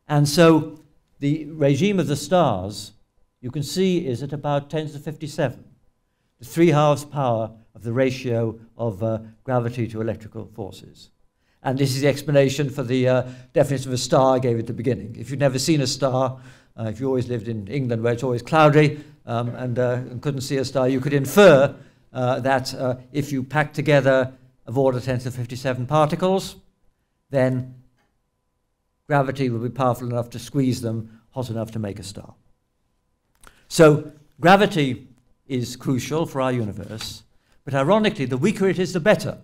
And so the regime of the stars, you can see, is at about 10 to the 57, the 3/2 power of the ratio of gravity to electrical forces. And this is the explanation for the definition of a star I gave at the beginning. If you've never seen a star, if you always lived in England where it's always cloudy and couldn't see a star, you could infer that if you pack together of order 10 to the 57 particles, then gravity will be powerful enough to squeeze them hot enough to make a star. So gravity is crucial for our universe, but ironically, the weaker it is, the better.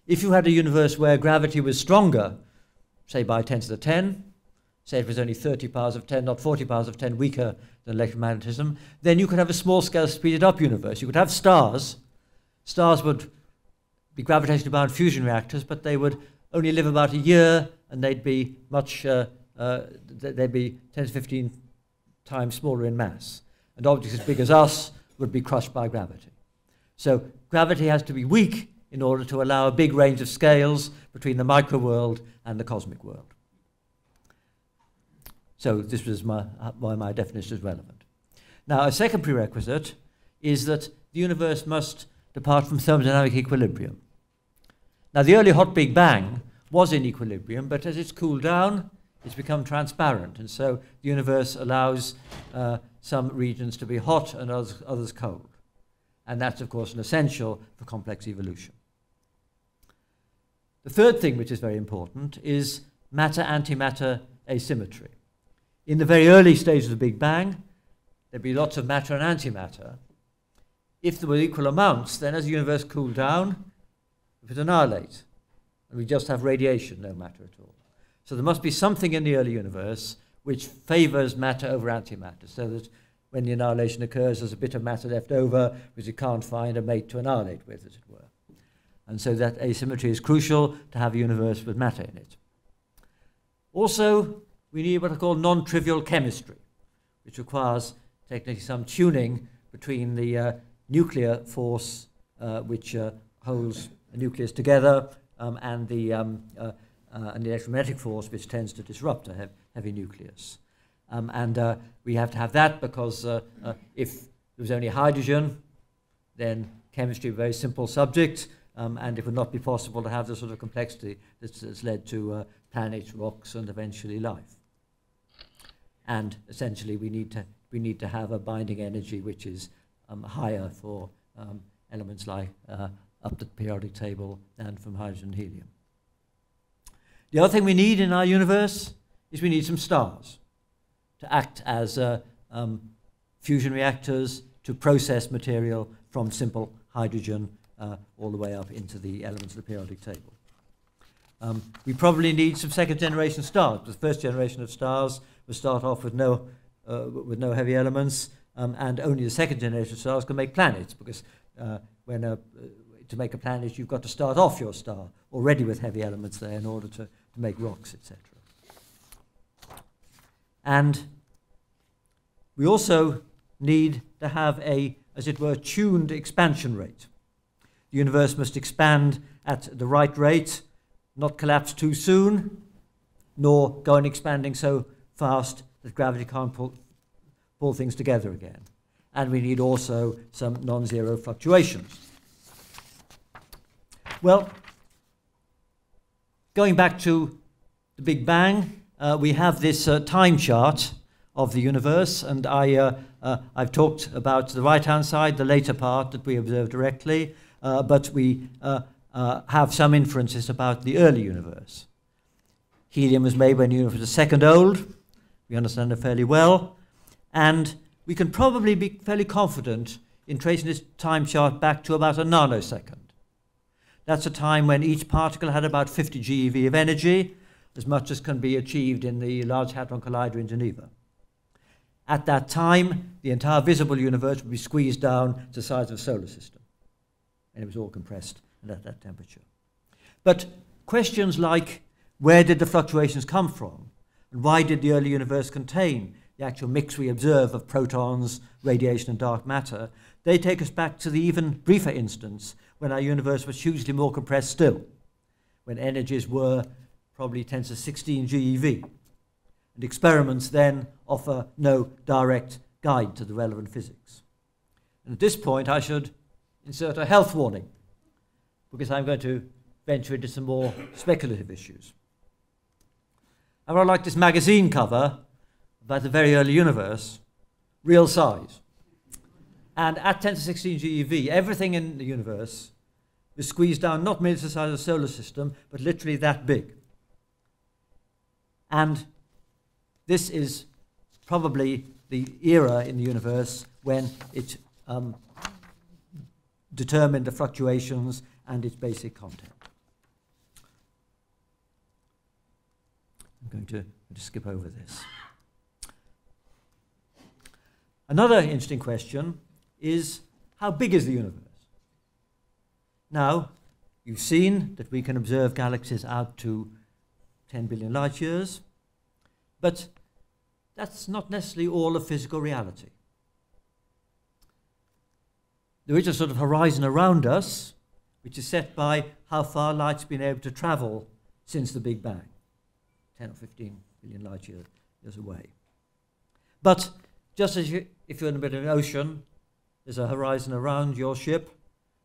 If you had a universe where gravity was stronger, say by 10 to the 10, say it was only 30 powers of 10, not 40 powers of 10 weaker than electromagnetism, then you could have a small-scale speeded-up universe. You could have stars. Stars would be gravitationally bound fusion reactors, but they would only live about a year, and they'd be they'd be 10 to 15 times smaller in mass. And objects as big as us would be crushed by gravity. So gravity has to be weak in order to allow a big range of scales between the micro world and the cosmic world. So this was why my definition is relevant. Now, a second prerequisite is that the universe must depart from thermodynamic equilibrium. Now, the early hot Big Bang was in equilibrium, but as it's cooled down, it's become transparent, and so the universe allows some regions to be hot and others cold. And that's, of course, an essential for complex evolution. The third thing which is very important is matter-antimatter asymmetry. In the very early stages of the Big Bang, there'd be lots of matter and antimatter. If there were equal amounts, then as the universe cooled down, it would annihilate. And we just have radiation, no matter at all. So there must be something in the early universe which favors matter over antimatter, so that when the annihilation occurs, there's a bit of matter left over which you can't find a mate to annihilate with, as it were. And so that asymmetry is crucial to have a universe with matter in it. Also, we need what I call non-trivial chemistry, which requires technically some tuning between the nuclear force, which holds a nucleus together, and the electromagnetic force, which tends to disrupt a heavy nucleus. And we have to have that because if there was only hydrogen, then chemistry is a very simple subject, and it would not be possible to have the sort of complexity that's led to planets, rocks, and eventually life. And essentially, we need to have a binding energy which is higher for elements like up the periodic table than from hydrogen and helium. The other thing we need in our universe is we need some stars to act as fusion reactors to process material from simple hydrogen all the way up into the elements of the periodic table. We probably need some second generation stars. The first generation of stars will start off with no heavy elements, and only the second generation of stars can make planets, because to make a planet you've got to start off your star already with heavy elements there in order to make rocks, etc. And we also need to have a, as it were, tuned expansion rate. The universe must expand at the right rate, not collapse too soon, nor go on expanding so fast that gravity can't pull things together again. And we need also some non-zero fluctuations. Well, going back to the Big Bang, we have this time chart of the universe, and I've talked about the right-hand side, the later part that we observe directly, but we have some inferences about the early universe. Helium was made when the universe was a second old. We understand it fairly well, and we can probably be fairly confident in tracing this time chart back to about a nanosecond. That's a time when each particle had about 50 GeV of energy, as much as can be achieved in the Large Hadron Collider in Geneva. At that time, the entire visible universe would be squeezed down to the size of a solar system, and it was all compressed and at that temperature. But questions like, where did the fluctuations come from? And why did the early universe contain the actual mix we observe of protons, radiation, and dark matter? They take us back to the even briefer instance when our universe was hugely more compressed still, when energies were probably 10 to the 16 GeV. And experiments then offer no direct guide to the relevant physics. And at this point, I should insert a health warning, because I'm going to venture into some more speculative issues. I would like this magazine cover about the very early universe, real size. And at 10 to 16 GeV, everything in the universe is squeezed down, not merely to the size of the solar system, but literally that big. And this is probably the era in the universe when it determined the fluctuations and its basic content. I'm going to skip over this. Another interesting question is, how big is the universe? Now, you've seen that we can observe galaxies out to 10 billion light years, but that's not necessarily all of physical reality. There is a sort of horizon around us, which is set by how far light's been able to travel since the Big Bang, 10 or 15 billion light years away. But just as if you're in the middle of an ocean, there's a horizon around your ship,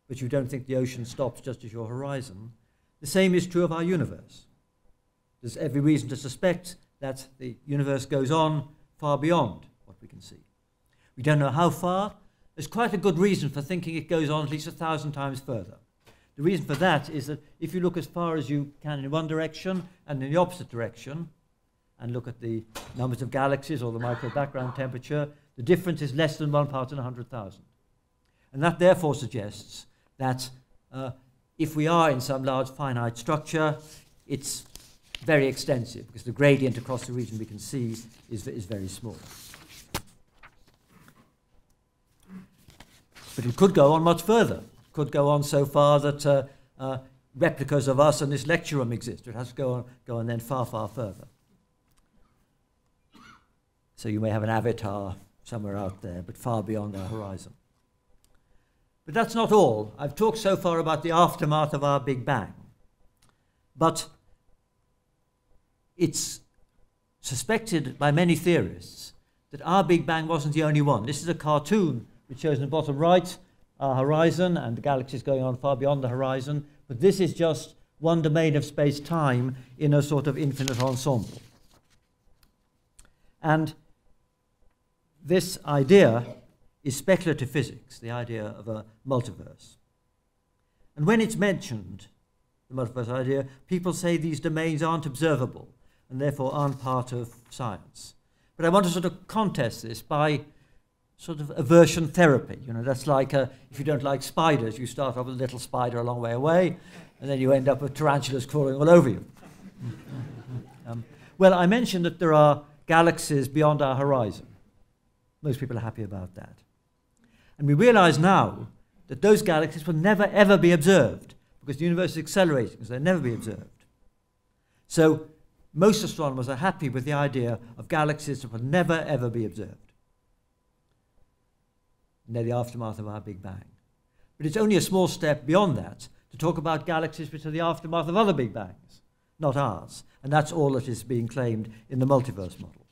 but you don't think the ocean stops just as your horizon, the same is true of our universe. There's every reason to suspect that the universe goes on far beyond what we can see. We don't know how far. There's quite a good reason for thinking it goes on at least 1,000 times further. The reason for that is that if you look as far as you can in one direction and in the opposite direction, and look at the numbers of galaxies or the micro background temperature, the difference is less than 1 part in 100,000. And that therefore suggests that if we are in some large finite structure, it's very extensive, because the gradient across the region we can see is very small. But it could go on much further. It could go on so far that replicas of us in this lecture room exist. It has to go on then far, far further. So you may have an avatar somewhere out there, but far beyond our horizon. But that's not all. I've talked so far about the aftermath of our Big Bang. But it's suspected by many theorists that our Big Bang wasn't the only one. This is a cartoon which shows in the bottom right our horizon and the galaxies going on far beyond the horizon. But this is just one domain of space-time in a sort of infinite ensemble. And this idea is speculative physics, the idea of a multiverse. And when it's mentioned, the multiverse idea, people say these domains aren't observable and therefore aren't part of science. But I want to sort of contest this by sort of aversion therapy. You know, that's like if you don't like spiders, you start off with a little spider a long way away, and then you end up with tarantulas crawling all over you. Well, I mentioned that there are galaxies beyond our horizon. Most people are happy about that. And we realize now that those galaxies will never, ever be observed because the universe is accelerating, so they'll never be observed. So most astronomers are happy with the idea of galaxies that will never, ever be observed. And they're the aftermath of our Big Bang. But it's only a small step beyond that to talk about galaxies which are the aftermath of other Big Bangs, not ours. And that's all that is being claimed in the multiverse model.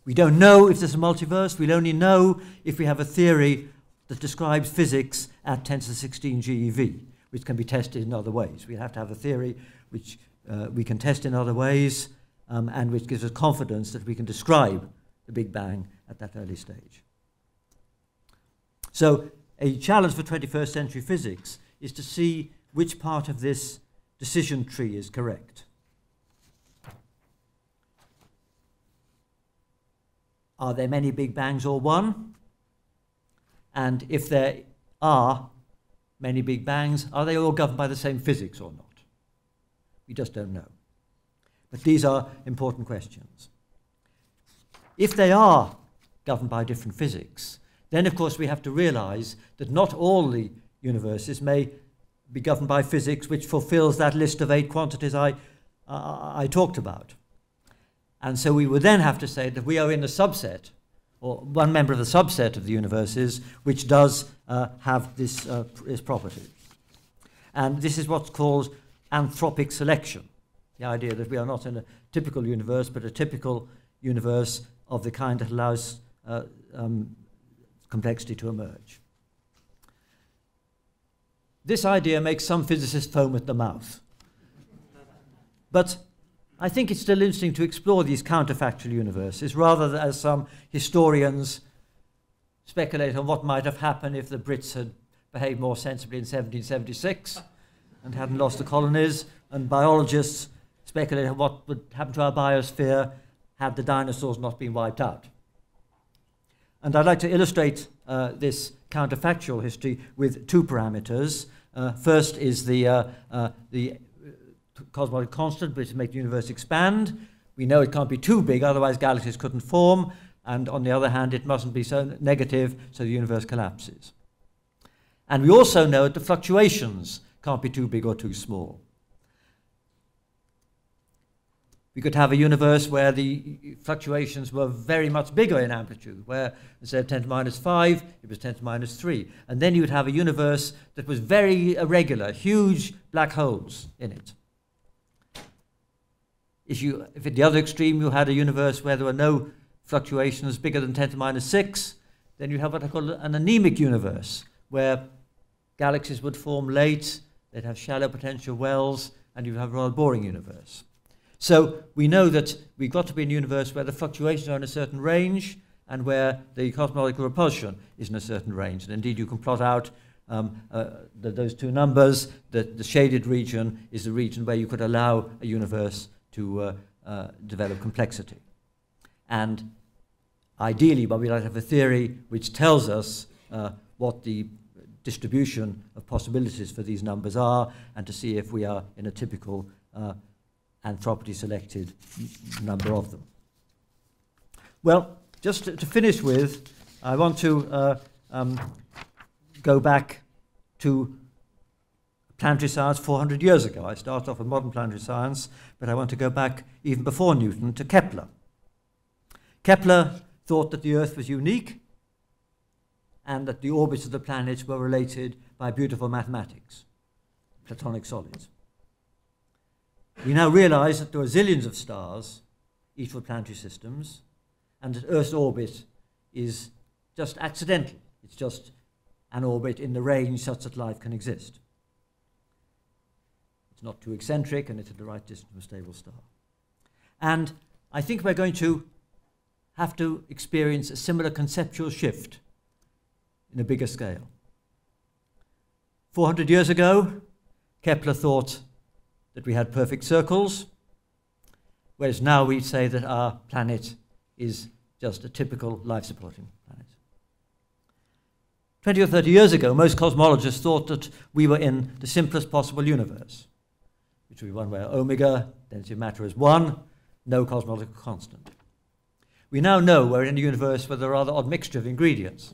We don't know if there's a multiverse. We'll only know if we have a theory that describes physics at 10 to the 16 GeV, which can be tested in other ways. We have to have a theory which we can test in other ways and which gives us confidence that we can describe the Big Bang at that early stage. So a challenge for 21st century physics is to see which part of this decision tree is correct. Are there many Big Bangs or one? And if there are many Big Bangs, are they all governed by the same physics or not? We just don't know. But these are important questions. If they are governed by different physics, then of course we have to realize that not all the universes may be governed by physics which fulfills that list of 8 quantities I talked about. And so we would then have to say that we are in a subset, or one member of the subset of the universes, which does have this property. And this is what's called Anthropic Selection, the idea that we are not in a typical universe, but a typical universe of the kind that allows complexity to emerge. This idea makes some physicists foam at the mouth. But I think it's still interesting to explore these counterfactual universes rather than as some historians speculate on what might have happened if the Brits had behaved more sensibly in 1776 and hadn't lost the colonies, and biologists speculate on what would happen to our biosphere had the dinosaurs not been wiped out. And I'd like to illustrate this counterfactual history with 2 parameters. First is the cosmological constant, which makes the universe expand. We know it can't be too big, otherwise galaxies couldn't form. And on the other hand, it mustn't be so negative, so the universe collapses. And we also know that the fluctuations can't be too big or too small. We could have a universe where the fluctuations were very much bigger in amplitude, where instead of 10 to minus 5, it was 10 to minus 3. And then you would have a universe that was very irregular, huge black holes in it. If at the other extreme you had a universe where there were no fluctuations bigger than 10 to minus 6, then you have what I call an anemic universe, where galaxies would form late, they'd have shallow potential wells, and you'd have a rather boring universe. So we know that we've got to be in a universe where the fluctuations are in a certain range and where the cosmological repulsion is in a certain range. And indeed, you can plot out those 2 numbers. The shaded region is the region where you could allow a universe to develop complexity. And ideally, but we'd like to have a theory which tells us what the distribution of possibilities for these numbers are, and to see if we are in a typical anthropically selected number of them. Well, just to finish with, I want to go back to planetary science 400 years ago. I started off with modern planetary science, but I want to go back even before Newton to Kepler. Kepler thought that the Earth was unique and that the orbits of the planets were related by beautiful mathematics, Platonic solids. We now realize that there are zillions of stars, each with planetary systems, and that Earth's orbit is just accidental. It's just an orbit in the range such that life can exist. It's not too eccentric, and it's at the right distance from a stable star. And I think we're going to have to experience a similar conceptual shift in a bigger scale. 400 years ago, Kepler thought that we had perfect circles, whereas now we say that our planet is just a typical life-supporting planet. 20 or 30 years ago, most cosmologists thought that we were in the simplest possible universe, which would be one where omega, density of matter is 1, no cosmological constant. We now know we're in a universe with a rather odd mixture of ingredients.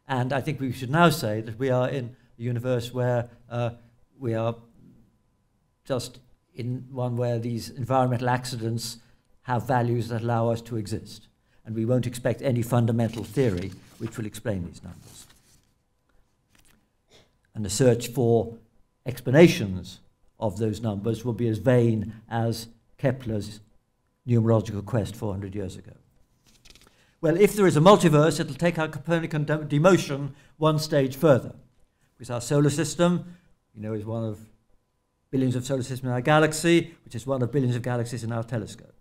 And I think we should now say that we are in a universe where we are just in one where these environmental accidents have values that allow us to exist. And we won't expect any fundamental theory which will explain these numbers. And the search for explanations of those numbers will be as vain as Kepler's numerological quest 400 years ago. Well, if there is a multiverse, it'll take our Copernican demotion one stage further. Because our solar system, you know, is one of billions of solar systems in our galaxy, which is one of billions of galaxies in our telescope.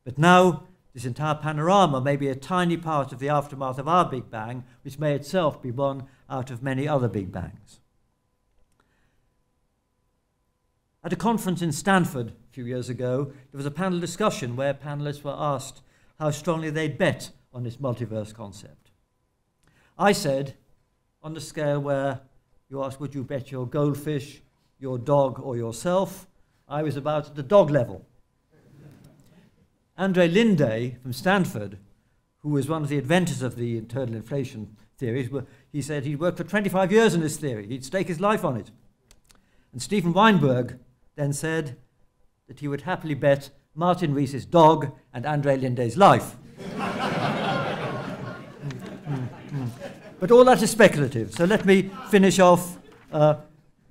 But now, this entire panorama may be a tiny part of the aftermath of our Big Bang, which may itself be one out of many other Big Bangs. At a conference in Stanford a few years ago, there was a panel discussion where panelists were asked how strongly they'd bet on this multiverse concept. I said, on the scale where you asked, would you bet your goldfish, your dog, or yourself, I was about at the dog level. Andre Linde from Stanford, who was one of the inventors of the internal inflation theories, he said he'd worked for 25 years on this theory. He'd stake his life on it. And Stephen Weinberg then said that he would happily bet Martin Rees's dog and Andre Linde's life. But all that is speculative. So let me finish off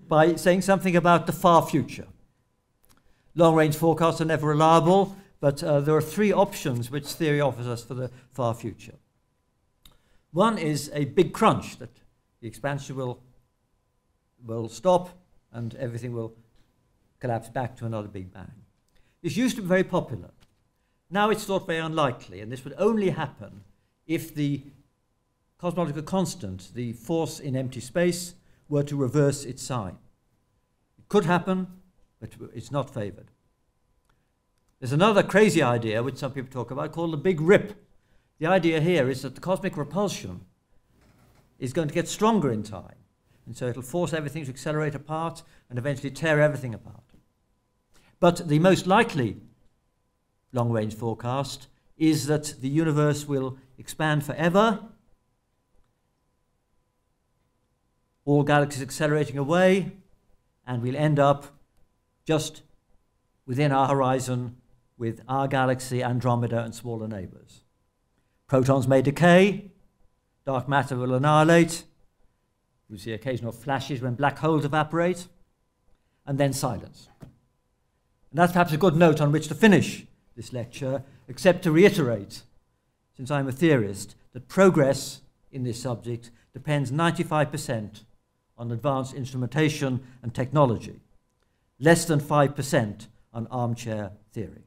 by saying something about the far future. Long-range forecasts are never reliable, but there are three options which theory offers us for the far future. One is a big crunch, that the expansion will stop and everything will collapse back to another Big Bang. This used to be very popular. Now it's thought very unlikely, and this would only happen if the cosmological constant, the force in empty space, were to reverse its sign. It could happen, but it's not favored. There's another crazy idea, which some people talk about, called the Big Rip. The idea here is that the cosmic repulsion is going to get stronger in time, and so it'll force everything to accelerate apart and eventually tear everything apart. But the most likely long-range forecast is that the universe will expand forever, all galaxies accelerating away, and we'll end up just within our horizon with our galaxy, Andromeda, and smaller neighbors. Protons may decay, dark matter will annihilate, we'll see occasional flashes when black holes evaporate, and then silence. And that's perhaps a good note on which to finish this lecture, except to reiterate, since I'm a theorist, that progress in this subject depends 95% on advanced instrumentation and technology, less than 5% on armchair theory.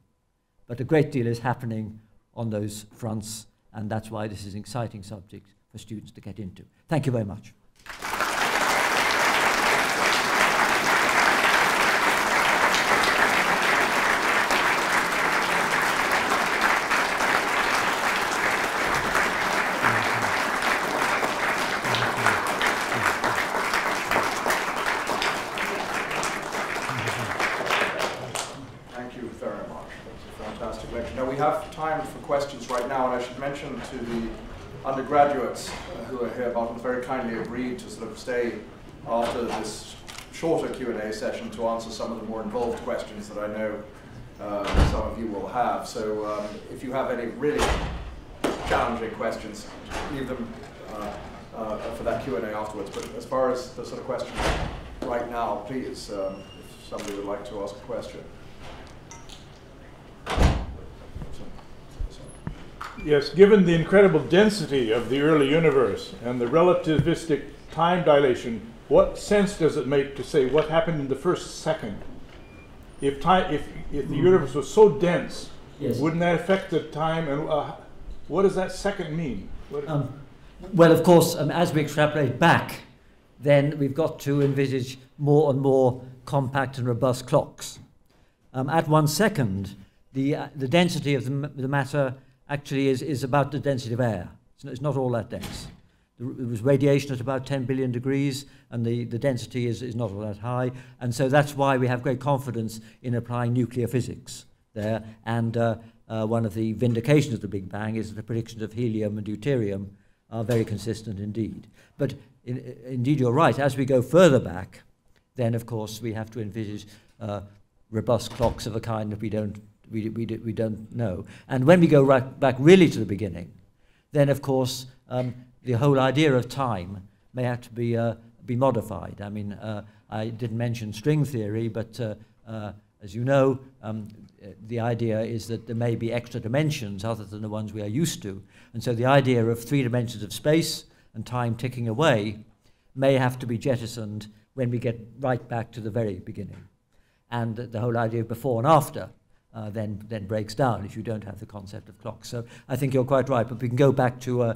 But a great deal is happening on those fronts, and that's why this is an exciting subject for students to get into. Thank you very much. To the undergraduates who are here, Martin very kindly agreed to sort of stay after this shorter Q&A session to answer some of the more involved questions that I know some of you will have. So if you have any really challenging questions, leave them for that Q&A afterwards. But as far as the sort of questions right now, please, if somebody would like to ask a question. Yes, given the incredible density of the early universe and the relativistic time dilation, what sense does it make to say what happened in the first second? If the universe was so dense, yes, wouldn't that affect the time? And what does that second mean? Well, of course, as we extrapolate back, then we've got to envisage more and more compact and robust clocks. At 1 second, the density of the matter actually is about the density of air. It's not all that dense. There was radiation at about 10 billion degrees, and the density is not all that high. And so that's why we have great confidence in applying nuclear physics there. And one of the vindications of the Big Bang is that the predictions of helium and deuterium are very consistent indeed. But indeed, you're right. As we go further back, then of course we have to envisage robust clocks of a kind that we don't know. And when we go back really to the beginning, then of course the whole idea of time may have to be modified. I mean, I didn't mention string theory, but as you know, the idea is that there may be extra dimensions other than the ones we are used to. And so the idea of 3 dimensions of space and time ticking away may have to be jettisoned when we get right back to the very beginning. And the whole idea of before and after then breaks down if you don't have the concept of clocks. So I think you're quite right, but we can go back to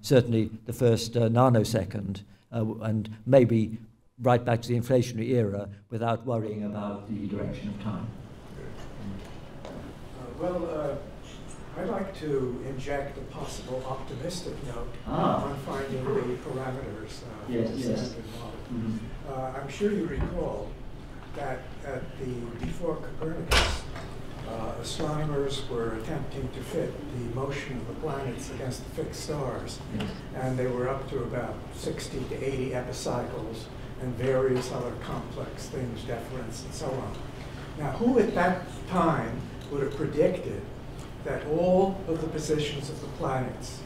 certainly the first nanosecond and maybe right back to the inflationary era without worrying about the direction of time. I'd like to inject a possible optimistic note on finding the parameters of the standard model. Mm-hmm. I'm sure you recall that before Copernicus, astronomers were attempting to fit the motion of the planets against the fixed stars, and they were up to about 60 to 80 epicycles and various other complex things, deference, and so on. Now, who at that time would have predicted that all of the positions of the planets,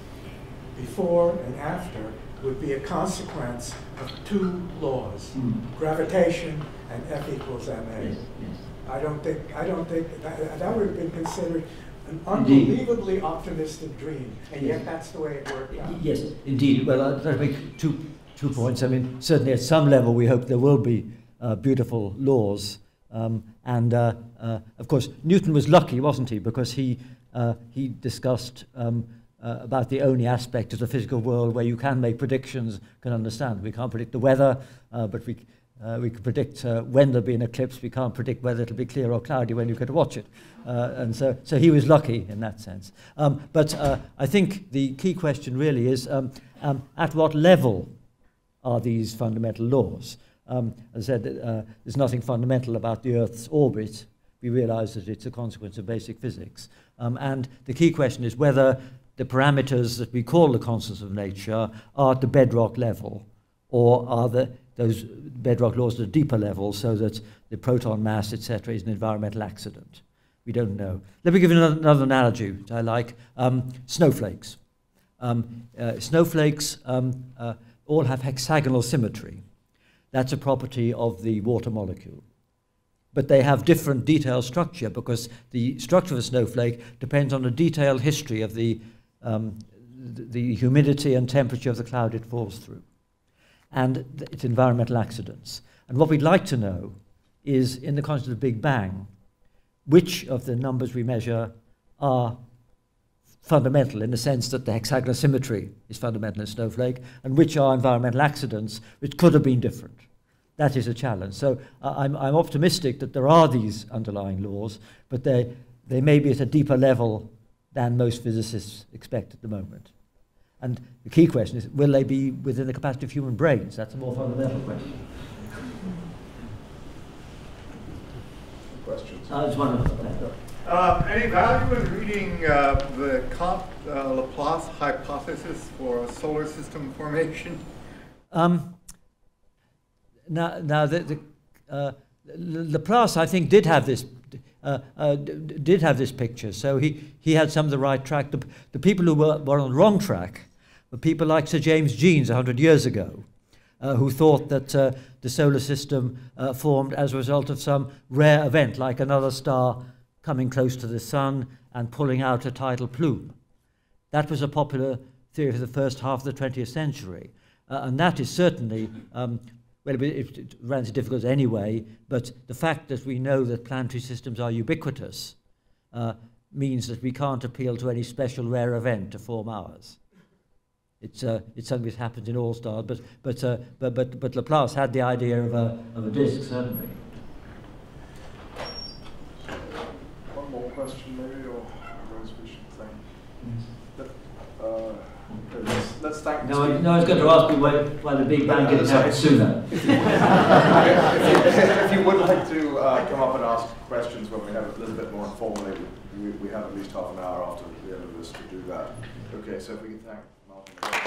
before and after, would be a consequence of 2 laws, gravitation and F equals ma. Yes, yes. I don't think that would have been considered an unbelievably optimistic dream, and yet that's the way it worked out. Yes, indeed. Well, I'll make two points. I mean, certainly at some level we hope there will be beautiful laws. Of course, Newton was lucky, wasn't he? Because he discussed about the only aspect of the physical world where you can make predictions, can understand. We can't predict the weather, but we can predict when there'll be an eclipse. We can't predict whether it'll be clear or cloudy when you get to watch it. And so he was lucky in that sense. But I think the key question really is at what level are these fundamental laws? As I said, there's nothing fundamental about the Earth's orbit. We realize that it's a consequence of basic physics. And the key question is whether the parameters that we call the constants of nature are at the bedrock level, or are those bedrock laws at a deeper level so that the proton mass, etc., is an environmental accident. We don't know. Let me give you another analogy which I like. Snowflakes. Snowflakes all have hexagonal symmetry. That's a property of the water molecule. But they have different detailed structure because the structure of a snowflake depends on a detailed history of the humidity and temperature of the cloud it falls through. And it's environmental accidents. And what we'd like to know is, in the context of the Big Bang, which of the numbers we measure are fundamental in the sense that the hexagonal symmetry is fundamental in a snowflake, and which are environmental accidents which could have been different. That is a challenge. So I'm optimistic that there are these underlying laws, but they may be at a deeper level than most physicists expect at the moment. And the key question is, will they be within the capacity of human brains? That's a more fundamental question. Questions? There's one of them. Any value in reading the Laplace hypothesis for solar system formation? Now Laplace, I think, did have this picture. So he had some of the right track. The people who were on the wrong track were people like Sir James Jeans 100 years ago, who thought that the solar system formed as a result of some rare event, like another star coming close to the sun and pulling out a tidal plume. That was a popular theory for the first half of the 20th century. And that is certainly, well, it ran into difficulties anyway, but the fact that we know that planetary systems are ubiquitous means that we can't appeal to any special rare event to form ours. It's something that happens in all stars, but Laplace had the idea of a disk, certainly. One more question, maybe, or Rose, we should say. Let's thank. No, I was going to ask you why the Big Bang didn't happen sooner. If you would like to come up and ask questions when we have a little bit more informally, we have at least half an hour after the end of this to do that. Okay, so if we can thank Martin.